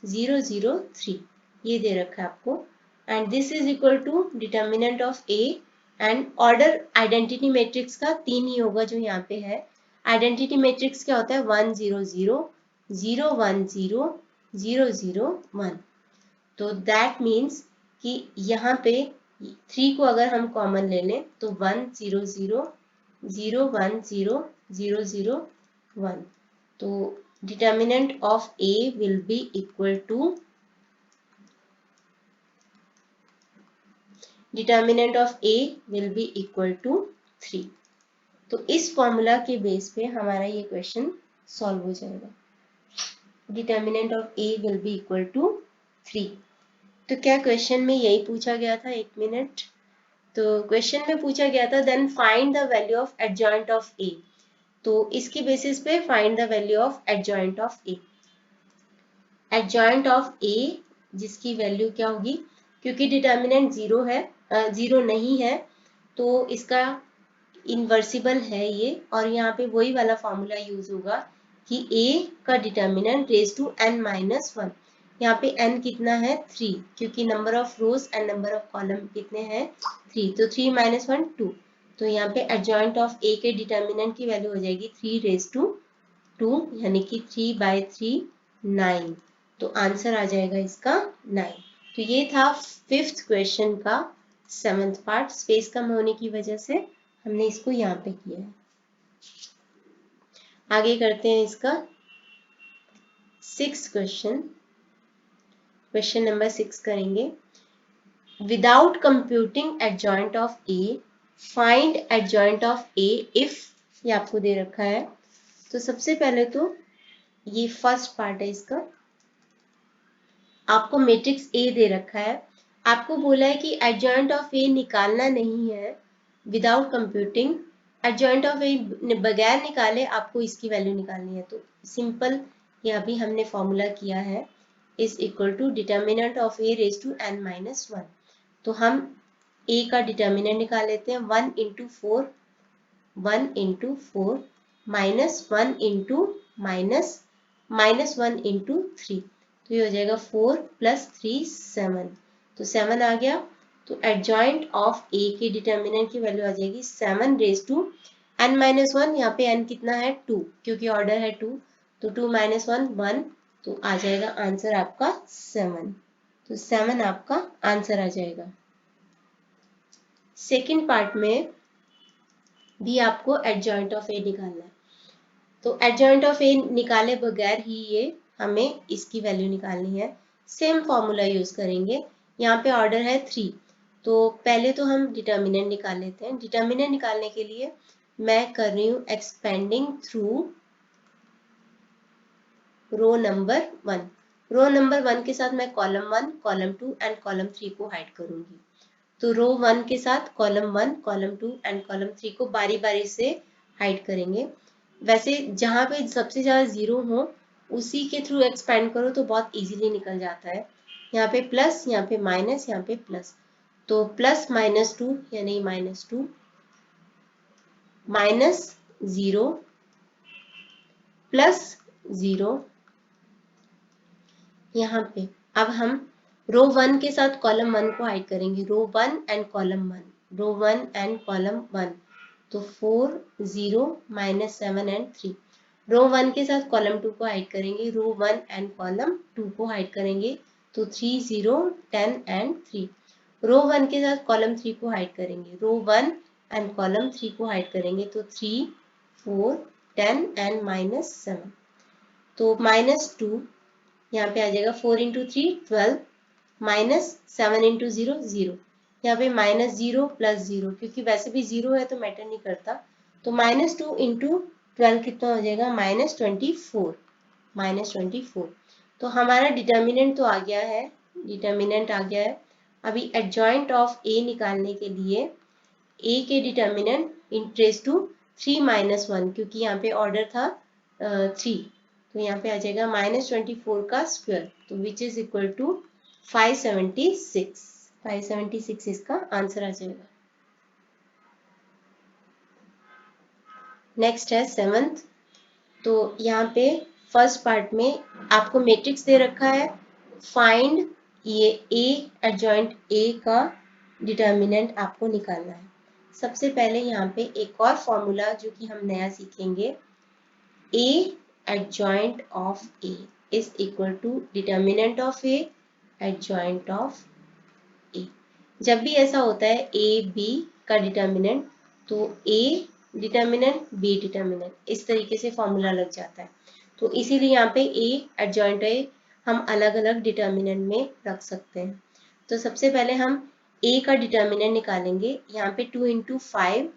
0 0 3, ये दे रखा है आपको। And this is equal to determinant of A, and order identity matrix का 3 ही होगा जो यहाँ पे है। आइडेंटिटी मैट्रिक्स क्या होता है, 1 0 0 0 1 0 0 0 1। तो दैट मीन्स कि यहाँ पे 3 को अगर हम कॉमन ले लें तो 1 0 0 0 1 0 0 0 1। तो determinant of A will be equal to, determinant of A will be equal to 3। तो इस फॉर्मूला के बेस पे हमारा ये क्वेश्चन सॉल्व हो जाएगा। Determinant of A will be equal to 3। तो क्या क्वेश्चन में यही पूछा गया था? एक मिनट। तो क्वेश्चन में पूछा गया था then find the value of adjoint of A. तो इसकी बेसिस पे find the value of adjoint of A. Adjoint of A जिसकी वैल्यू क्या होगी, क्योंकि डिटर्मिनेंट जीरो है, जीरो नहीं है, तो इसका इन्वर्सिबल है ये, और यहाँ पे वही वाला फॉर्मूला यूज होगा कि a का डिटर्मिनेंट रेज टू n-1। यहाँ पे n कितना है? 3, क्योंकि number of rows and number of column कितने हैं? 3, तो 3 - 1 2। तो यहाँ पे एडजॉइंट ऑफ a के डिटर्मिनेंट की वैल्यू हो जाएगी 3 रेज टू 2, यानी कि 3/3 9। तो आंसर आ जाएगा इसका 9। तो ये था 5th क्वेश्चन का 7th पार्ट। स्पेस कम होने की वजह से हमने इसको यहाँ पे किया है। आगे करते हैं इसका 6th क्वेश्चन। क्वेश्चन नंबर 6 करेंगे। Without computing adjoint of A find adjoint of A if, ये आपको दे रखा है। तो सबसे पहले तो ये फर्स्ट पार्ट है इसका, आपको मैट्रिक्स ए दे रखा है, आपको बोला है कि एडजॉइंट ऑफ ए निकालना नहीं है विदाउट कंप्यूटिंग। एडजॉइंट ऑफ ए बगैर निकाले आपको इसकी वैल्यू निकालनी है। तो सिंपल ये अभी हमने फॉर्मूला किया है, is equal to determinant of A raise to n-1। तो हम ए का डिटर्मिनेंट निकाल लेते हैं। 1 × 4 1 × 4 -1 × -1 × 3। तो ये हो जाएगा 4 + 3 7। तो 7 आ गया। तो एडजॉइंट ऑफ ए के डिटर्मिनेंट की वैल्यू आ जाएगी 7 रेज टू n-1। यहाँ पे n कितना है? 2, क्योंकि ऑर्डर है 2। तो 2 - 1 1। तो आ जाएगा आंसर आपका 7। तो 7 आपका आंसर आ जाएगा। सेकेंड पार्ट में भी आपको एडजॉइंट ऑफ ए निकालना है। तो एडजॉइंट ऑफ ए निकाले बगैर ही ये हमें इसकी वैल्यू निकालनी है। सेम फॉर्मूला यूज करेंगे। यहाँ पे ऑर्डर है 3। तो पहले तो हम डिटर्मिनेंट निकाल लेते हैं। डिटर्मिनेंट निकालने के लिए मैं कर रही हूँ expanding through row number 1। Row number 1 के साथ मैं कॉलम 1, कॉलम 2 एंड कॉलम 3 को हाइड करूंगी। तो रो 1 के साथ कॉलम 1, कॉलम 2 एंड कॉलम 3 को बारी बारी से हाइड करेंगे। वैसे जहाँ पे सबसे ज़्यादा जीरो हो उसी के थ्रू एक्सपेंड करो तो बहुत इजीली निकल जाता है। यहाँ पे प्लस, यहाँ पे माइनस, यहाँ पे प्लस। तो प्लस -2 यानी -2, -0 +0। यहाँ पे अब हम रो 1 के साथ कॉलम 1 को हाइड करेंगे। Row 1 and column 1, row 1 and column 1। तो 4 0 -7 एंड 3। रो 1 के साथ कॉलम 2 को हाइड करेंगे। रो 1 एंड कॉलम 2 को हाइड करेंगे। तो 3 0 10 एंड 3। रो 1 के साथ कॉलम 3 को हाइड करेंगे। रो 1 एंड कॉलम 3 को हाइड करेंगे। तो 3 4 10 एंड -7। तो -2 यहाँ पे आ जाएगा। 4 × 3 12 -7 × 0 0। यहाँ पे -0 +0, क्योंकि वैसे भी 0 है तो मैटर नहीं करता। तो -2 × 12 कितना हो जाएगा? -24। -24। तो हमारा डिटर्मिनेंट तो आ गया है, डिटर्मिनेंट आ गया है। अभी एडजॉइंट ऑफ ए निकालने के लिए ए के डिटर्मिनेंट इंटरेस्ट टू 3 - 1, क्योंकि यहाँ पे ऑर्डर था 3। तो यहाँ पे आ जाएगा -24 का स्क्वायर, तो विच इज इक्वल टू 576। 576 इसका आंसर आ जाएगा। नेक्स्ट है 7th। तो यहाँ पे फर्स्ट पार्ट में आपको मैट्रिक्स दे रखा है। फाइंड ये ए एडजॉइंट ए का डिटर्मिनेंट आपको निकालना है। सबसे पहले यहाँ पे एक और फॉर्मूला जो कि हम नया सीखेंगे, A adjoint of A is equal to determinant of A adjoint of A. जब भी ऐसा होता है ए बी का डिटर्मिनेंट, तो ए डिटर्मिनेंट बी डिटर्मिनेंट, इस तरीके से फॉर्मूला लग जाता है। तो इसीलिए यहाँ पे ए एडजॉइंट ए हम अलग अलग डिटर्मिनेंट में रख सकते हैं। तो सबसे पहले हम ए का डिटर्मिनेंट निकालेंगे। यहाँ पे 2 × 5,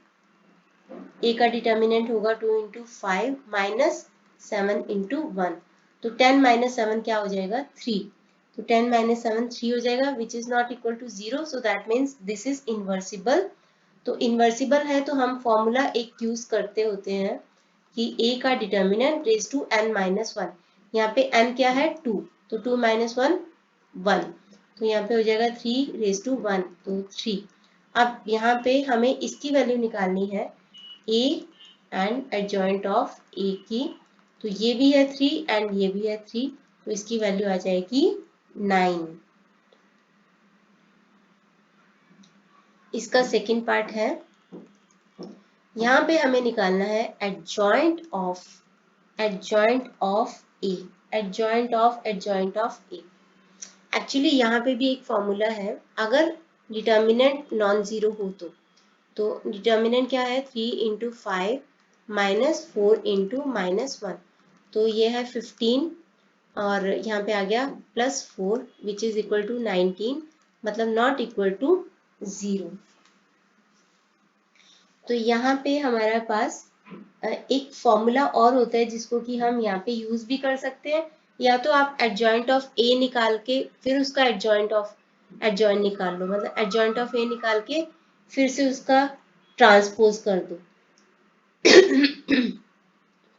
ए का डिटर्मिनेंट होगा 2 × 5 -7 × 1। तो 10 माइनस 7 क्या हो जाएगा 3, तो 10 माइनस 7 3 हो जाएगा which is not equal to 0, so that means this is invertible. तो इन्वर्सिबल है तो हम फॉर्मूला एक यूज करते होते हैं कि a का determinant raise to n minus 1, यहाँ पे n क्या है 2, तो 2 माइनस 1 1, तो यहाँ पे हो जाएगा 3 रेज टू 1, तो 3। अब यहाँ पे हमें इसकी वैल्यू निकालनी है a and adjoint of a की, तो ये भी है 3 एंड ये भी है 3, तो इसकी वैल्यू आ जाएगी 9। इसका सेकंड पार्ट है, यहाँ पे हमें निकालना है adjoint of A, adjoint of A. Actually यहाँ पे भी एक फॉर्मूला है, अगर डिटर्मिनेंट नॉन जीरो हो तो डिटर्मिनेंट क्या है 3 इंटू 5 माइनस 4 इंटू माइनस 1, तो ये है 15 और यहाँ पे आ गया plus 4 which is equal to 19, मतलब नॉट इक्वल टू 0। तो यहाँ पे हमारे पास एक फॉर्मूला और होता है जिसको कि हम यहाँ पे यूज भी कर सकते हैं, या तो आप एडजॉइंट ऑफ ए निकाल के फिर उसका एडजॉइंट निकाल लो, मतलब एडजॉइंट ऑफ ए निकाल के फिर से उसका ट्रांसपोज कर दो।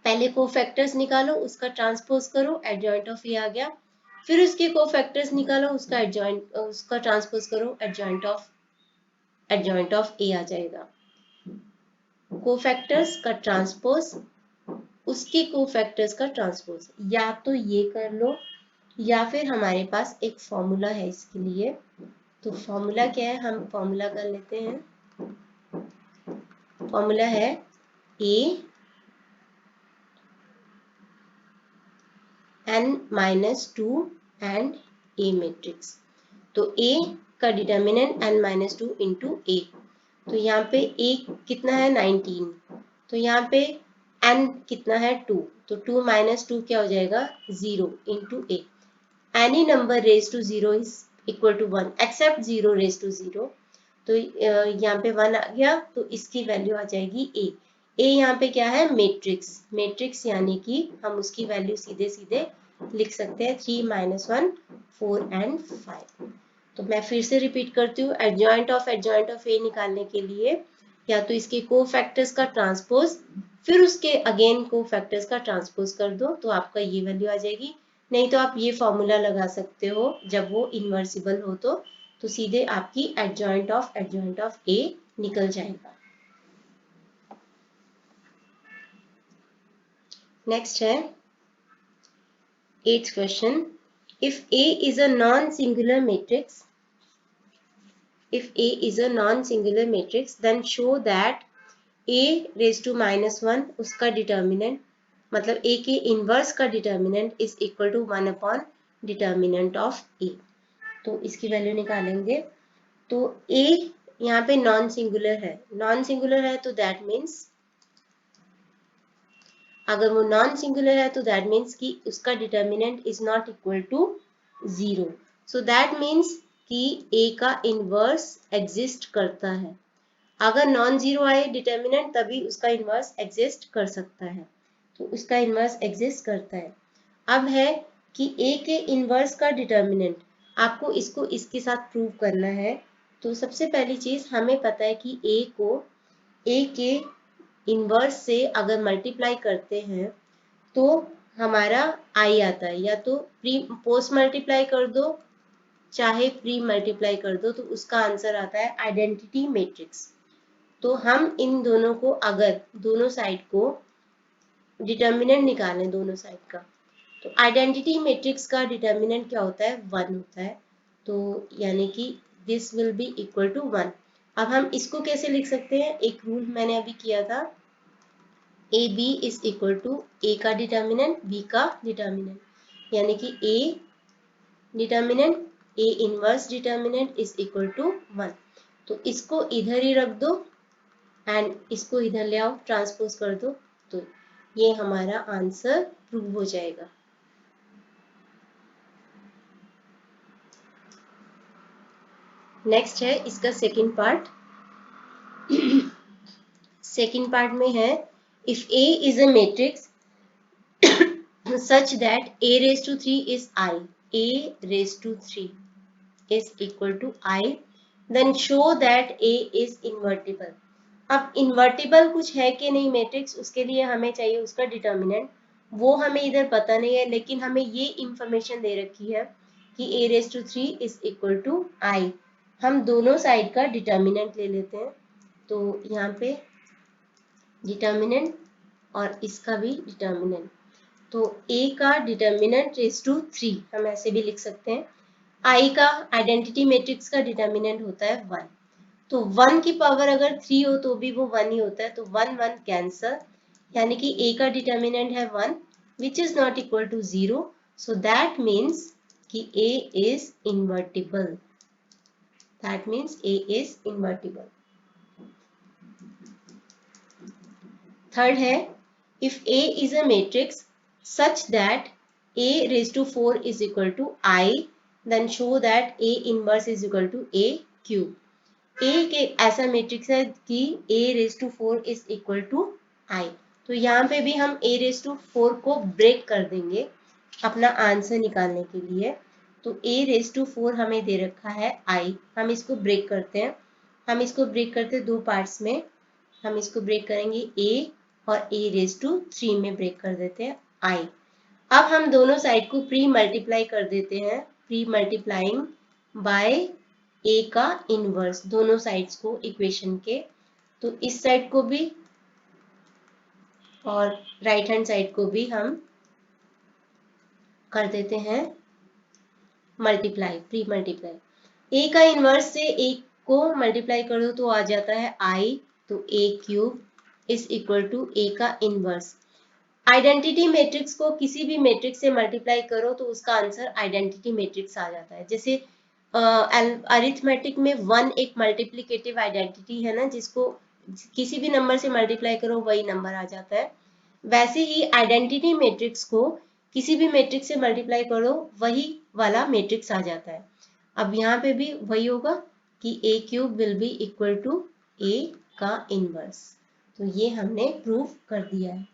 पहले कोफैक्टर्स निकालो, उसका ट्रांसपोज करो, एडजॉइंट ऑफ ए आ गया, फिर उसके कोफैक्टर्स निकालो, उसका ट्रांसपोज करो, एडजॉइंट ऑफ ए आ जाएगा। कोफैक्टर्स का ट्रांसपोज, उसके कोफैक्टर्स का ट्रांसपोज, या तो ये कर लो या फिर हमारे पास एक फॉर्मूला है इसके लिए। तो फॉर्मूला क्या है, हम फॉर्मूला कर लेते हैं। फॉर्मूला है a n-2 and a matrix. तो a का डिटर्मिनेंट n-2 इंटू a, तो यहाँ पे a कितना है 19, तो यहाँ पे n कितना है 2, तो 2 माइनस 2 क्या हो जाएगा 0 into a। Any number raise to 0 is equal to 1 except 0 raise to 0, तो यहाँ पे 1 आ गया, तो इसकी वैल्यू आ जाएगी a। a यहाँ पे क्या है मैट्रिक्स यानी कि हम उसकी वैल्यू सीधे सीधे लिख सकते हैं 3 माइनस 1 4 एंड 5। तो मैं फिर से रिपीट करती हूँ, एडजॉइंट ऑफ ए निकालने के लिए या तो इसके कोफैक्टर्स का ट्रांसपोज फिर उसके अगेन कोफैक्टर्स का ट्रांसपोज कर दो, तो आपका ये वैल्यू आ जाएगी। नहीं तो आप ये फॉर्मूला लगा सकते हो जब वो इन्वर्सिबल हो तो सीधे आपकी एडजॉइंट ऑफ ए निकल जाएगा। नेक्स्ट है 8th question, if A is a non-singular matrix, then show that A raised to -1 उसका डिटर्मिनेंट, मतलब A के इनवर्स का determinant is equal to 1 upon determinant of A। तो इसकी वैल्यू निकालेंगे। तो A यहाँ पे नॉन सिंगुलर है तो दैट मीन्स, अगर वो नॉन सिंगुलर है तो दैट मीन्स कि उसका determinant is not equal to 0, so that means कि A का इनवर्स एग्जिस्ट करता है। अगर नॉन जीरो आए डिटर्मिनेंट तभी उसका इनवर्स एग्जिस्ट कर सकता है, तो उसका इनवर्स एग्जिस्ट करता है। अब है कि A के इनवर्स का डिटर्मिनेंट, आपको इसको इसके साथ प्रूव करना है। तो सबसे पहली चीज हमें पता है कि A के इनवर्स से अगर मल्टीप्लाई करते हैं तो हमारा आई आता है, या तो पोस्ट मल्टीप्लाई कर दो चाहे प्री मल्टीप्लाई कर दो, तो उसका आंसर आता है आइडेंटिटी मैट्रिक्स। तो हम इन दोनों को, अगर दोनों साइड को डिटर्मिनेंट निकालें दोनों साइड का, तो आइडेंटिटी मैट्रिक्स का डिटर्मिनेंट क्या होता है 1 होता है, तो यानी कि this will be equal to 1। अब हम इसको कैसे लिख सकते हैं, एक रूल मैंने अभी किया था, A B is equal to A का डिटर्मिनेंट बी का डिटर्मिनेंट, यानी कि A determinant A inverse determinant is equal to 1। तो इसको इधर ही रख दो एंड इसको इधर ले आओ, ट्रांसपोज कर दो, तो ये हमारा आंसर प्रूव हो जाएगा। नेक्स्ट है इसका सेकंड पार्ट। सेकंड पार्ट में है, if A is a matrix such that a raised to 3 is I, a raised to 3 is equal to I, then show that a is invertible। अब invertible कुछ है कि नहीं matrix, उसके लिए हमें चाहिए उसका डिटर्मिनेंट, वो हमें इधर पता नहीं है, लेकिन हमें ये इंफॉर्मेशन दे रखी है कि a raise to 3 is equal to I. हम दोनों साइड का डिटर्मिनेंट ले लेते हैं, तो यहाँ पे डिटर्मिनेंट और इसका भी डिटर्मिनेंट, तो a का डिटर्मिनेंट रेज टू 3 हम ऐसे भी लिख सकते हैं। i का आइडेंटिटी मैट्रिक्स का डिटर्मिनेंट होता है 1, तो 1 की पावर अगर 3 हो तो भी वो 1 ही होता है, तो 1 1 कैंसल, यानी कि a का डिटर्मिनेंट है 1 which is not equal to 0, so that means कि a is invertible, that means a is invertible. Third है, if a is a matrix such that a raised to 4 is equal to I, then show that a inverse is equal to a cube। a के ऐसा matrix है कि a raised to 4 is equal to I, तो यहाँ पे भी हम a raised to 4 को ब्रेक कर देंगे अपना आंसर निकालने के लिए। तो a raised to 4 हमें दे रखा है I, हम इसको ब्रेक करते हैं, हम इसको ब्रेक करते हैं दो पार्ट्स में, हम इसको ब्रेक करेंगे a और a raised to 3 में ब्रेक कर देते हैं I। अब हम दोनों साइड को प्री मल्टीप्लाई कर देते हैं, प्री मल्टीप्लाइंग बाय a का इनवर्स, दोनों साइड्स को इक्वेशन के, तो इस साइड को भी और राइट हैंड साइड को भी हम कर देते हैं मल्टीप्लाई, प्री मल्टीप्लाई। a का इनवर्स से a को मल्टीप्लाई कर दो तो आ जाता है I, तो a cube is equal to a का इनवर्स। आइडेंटिटी मैट्रिक्स को किसी भी मैट्रिक्स से मल्टीप्लाई करो तो उसका आंसर आइडेंटिटी मैट्रिक्स आ जाता है। जैसे अरिथमेटिक में 1 एक मल्टीप्लिकेटिव आइडेंटिटी है ना, जिसको किसी भी नंबर से मल्टीप्लाई करो वही नंबर आ जाता है, वैसे ही आइडेंटिटी मैट्रिक्स को किसी भी मैट्रिक्स से मल्टीप्लाई करो वही वाला मैट्रिक्स आ जाता है। अब यहाँ पे भी वही होगा कि a cube will be equal to a का इनवर्स, तो ये हमने प्रूव कर दिया है।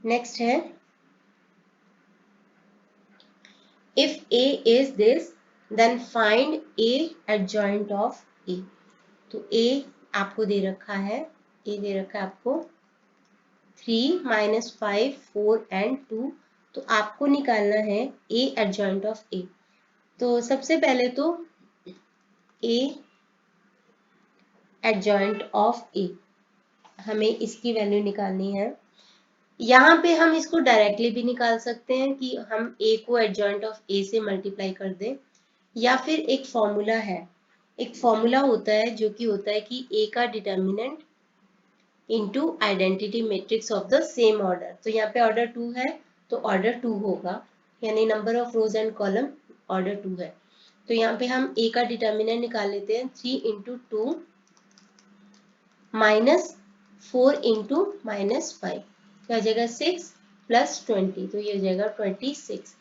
नेक्स्ट है, if a is this then find a adjoint of a। तो a आपको दे रखा है, a दे रखा है आपको 3 - 5 4 and 2, तो आपको निकालना है a adjoint of a। तो सबसे पहले तो a adjoint of a हमें इसकी वैल्यू निकालनी है। यहाँ पे हम इसको डायरेक्टली भी निकाल सकते हैं कि हम a को एडजॉइंट ऑफ a से मल्टीप्लाई कर दें, या फिर एक फॉर्मूला है, एक फॉर्मूला होता है जो कि होता है कि a का determinant into identity matrix of the same order. तो यहाँ पे ऑर्डर 2 है तो ऑर्डर 2 होगा, यानी number of rows and column order 2 है। तो यहाँ पे हम a का डिटर्मिनेंट निकाल लेते हैं, 3 × 2 - 4 × -5, क्या हो जाएगा 6 + 20, तो ये हो जाएगा 26।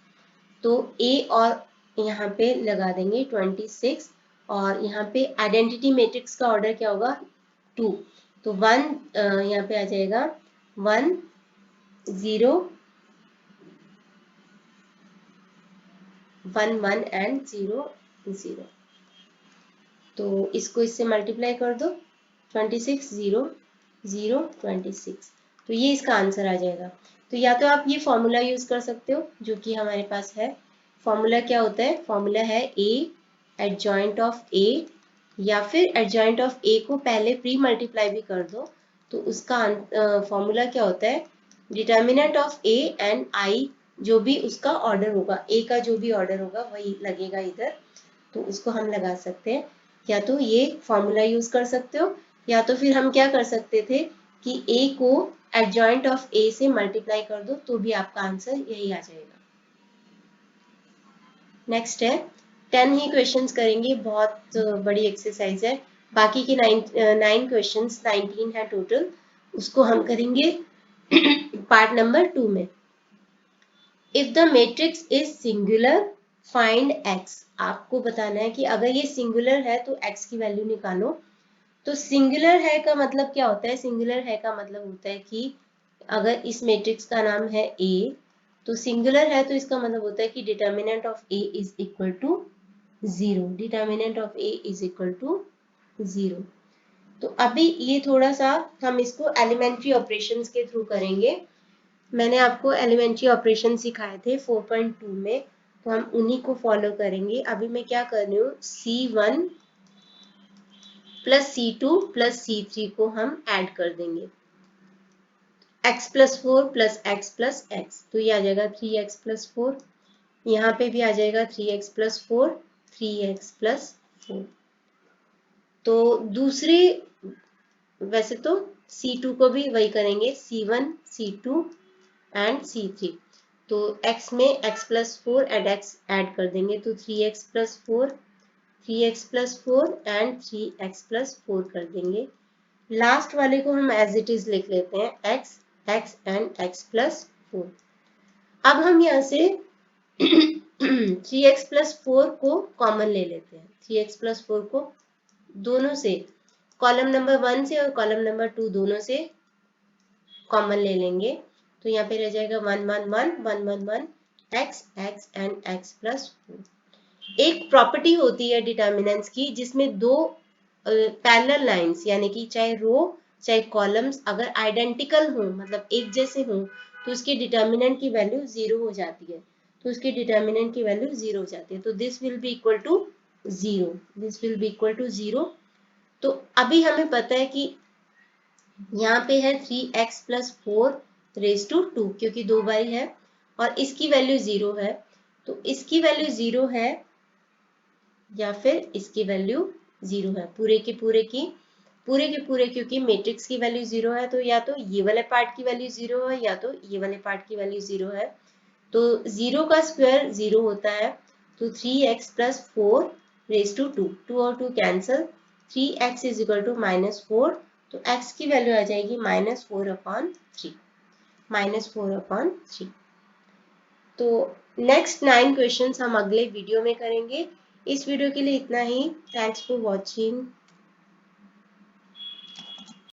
तो a और यहाँ पे लगा देंगे 26, और यहाँ पे आइडेंटिटी मैट्रिक्स का ऑर्डर क्या होगा 2, तो 1 यहाँ पे आ जाएगा 1 0 1 1 and 0 0, तो इसको इससे मल्टीप्लाई कर दो, 26 0 0 26, तो ये इसका आंसर आ जाएगा। तो या तो आप ये फॉर्मूला यूज कर सकते हो जो कि हमारे पास है। फॉर्मूला क्या होता है, फॉर्मूला है a एडजॉइंट ऑफ a, या फिर एडजॉइंट ऑफ a को पहले प्री मल्टीप्लाई भी कर दो, तो उसका फॉर्मूला क्या होता है, determinant of a and i, जो भी उसका ऑर्डर होगा, a का जो भी ऑर्डर होगा वही लगेगा इधर, तो उसको हम लगा सकते हैं। या तो ये फॉर्मूला यूज कर सकते हो, या तो फिर हम क्या कर सकते थे कि a को एडजॉइंट ऑफ a से मल्टीप्लाई कर दो तो भी आपका आंसर यही आ जाएगा। नेक्स्ट है 10 ही क्वेश्चंस करेंगे, बहुत बड़ी एक्सरसाइज है, बाकी के 9 क्वेश्चंस 19 है टोटल, उसको हम करेंगे पार्ट नंबर 2 में। If the matrix is singular find x, आपको बताना है कि अगर ये सिंगुलर है तो x की वैल्यू निकालो। तो सिंगुलर है का मतलब क्या होता है? सिंगुलर है का मतलब होता है कि अगर इस मैट्रिक्स का नाम है ए, तो सिंगुलर है तो इसका मतलब होता है कि determinant of A is equal to 0। Determinant of A is equal to 0। तो अभी ये थोड़ा सा हम इसको एलिमेंट्री ऑपरेशंस के थ्रू करेंगे। मैंने आपको एलिमेंट्री ऑपरेशन सिखाए थे 4.2 में, तो हम उन्हीं को फॉलो करेंगे। अभी मैं क्या कर रही हूँ, C1 plus C2 plus C3 को हम ऐड कर देंगे। x plus 4 plus x plus x, तो ये आ जाएगा 3x प्लस 4। यहाँ पे भी आ जाएगा 3x प्लस 4, 3x प्लस 4। तो दूसरे, वैसे तो C2 को भी वही करेंगे, C1 C2 एंड C3। तो x में x plus 4 and x add कर देंगे, तो 3x plus 4, 3x plus 4 and 3x plus 4 कर देंगे। लास्ट वाले को हम एज इट इज लिख लेते हैं, x x and x plus 4। अब हम यहाँ से 3x प्लस 4 को कॉमन ले लेते हैं। 3x प्लस 4 को दोनों से, कॉलम नंबर 1 से और कॉलम नंबर 2 दोनों से कॉमन ले लेंगे। तो यहाँ पे रह जाएगा 1 1 1 1 1 1 x x and x plus 4। एक प्रॉपर्टी होती है डिटर्मिनेंट्स की, जिसमें दो पैरेलल लाइंस, यानी कि चाहे रो चाहे कॉलम्स अगर आइडेंटिकल हो, मतलब एक जैसे हो, तो उसके डिटर्मिनेंट की वैल्यू 0 हो जाती है। तो उसके डिटर्मिनेंट की वैल्यू 0 हो जाती है, तो this will be equal to 0। This will be equal to 0। तो अभी हमें पता है कि यहाँ पे है 3x प्लस 4 रेज टू 2, क्योंकि दो बार है और इसकी वैल्यू 0 है। तो इसकी वैल्यू 0 है या फिर इसकी वैल्यू 0 है, पूरे के पूरे, क्योंकि मैट्रिक्स की वैल्यू 0 है, तो या तो ये वाले पार्ट की वैल्यू 0 है या तो ये वाले पार्ट की वैल्यू 0 है। तो 0 का स्क्वायर 0 होता है, तो 3x प्लस 4 रेज टू 2, 2 और 2 cancel, 3x is equal to -4। तो x की वैल्यू आ जाएगी -4/3, -4/3। तो नेक्स्ट 9 क्वेश्चंस हम अगले वीडियो में करेंगे। इस वीडियो के लिए इतना ही। Thanks for watching.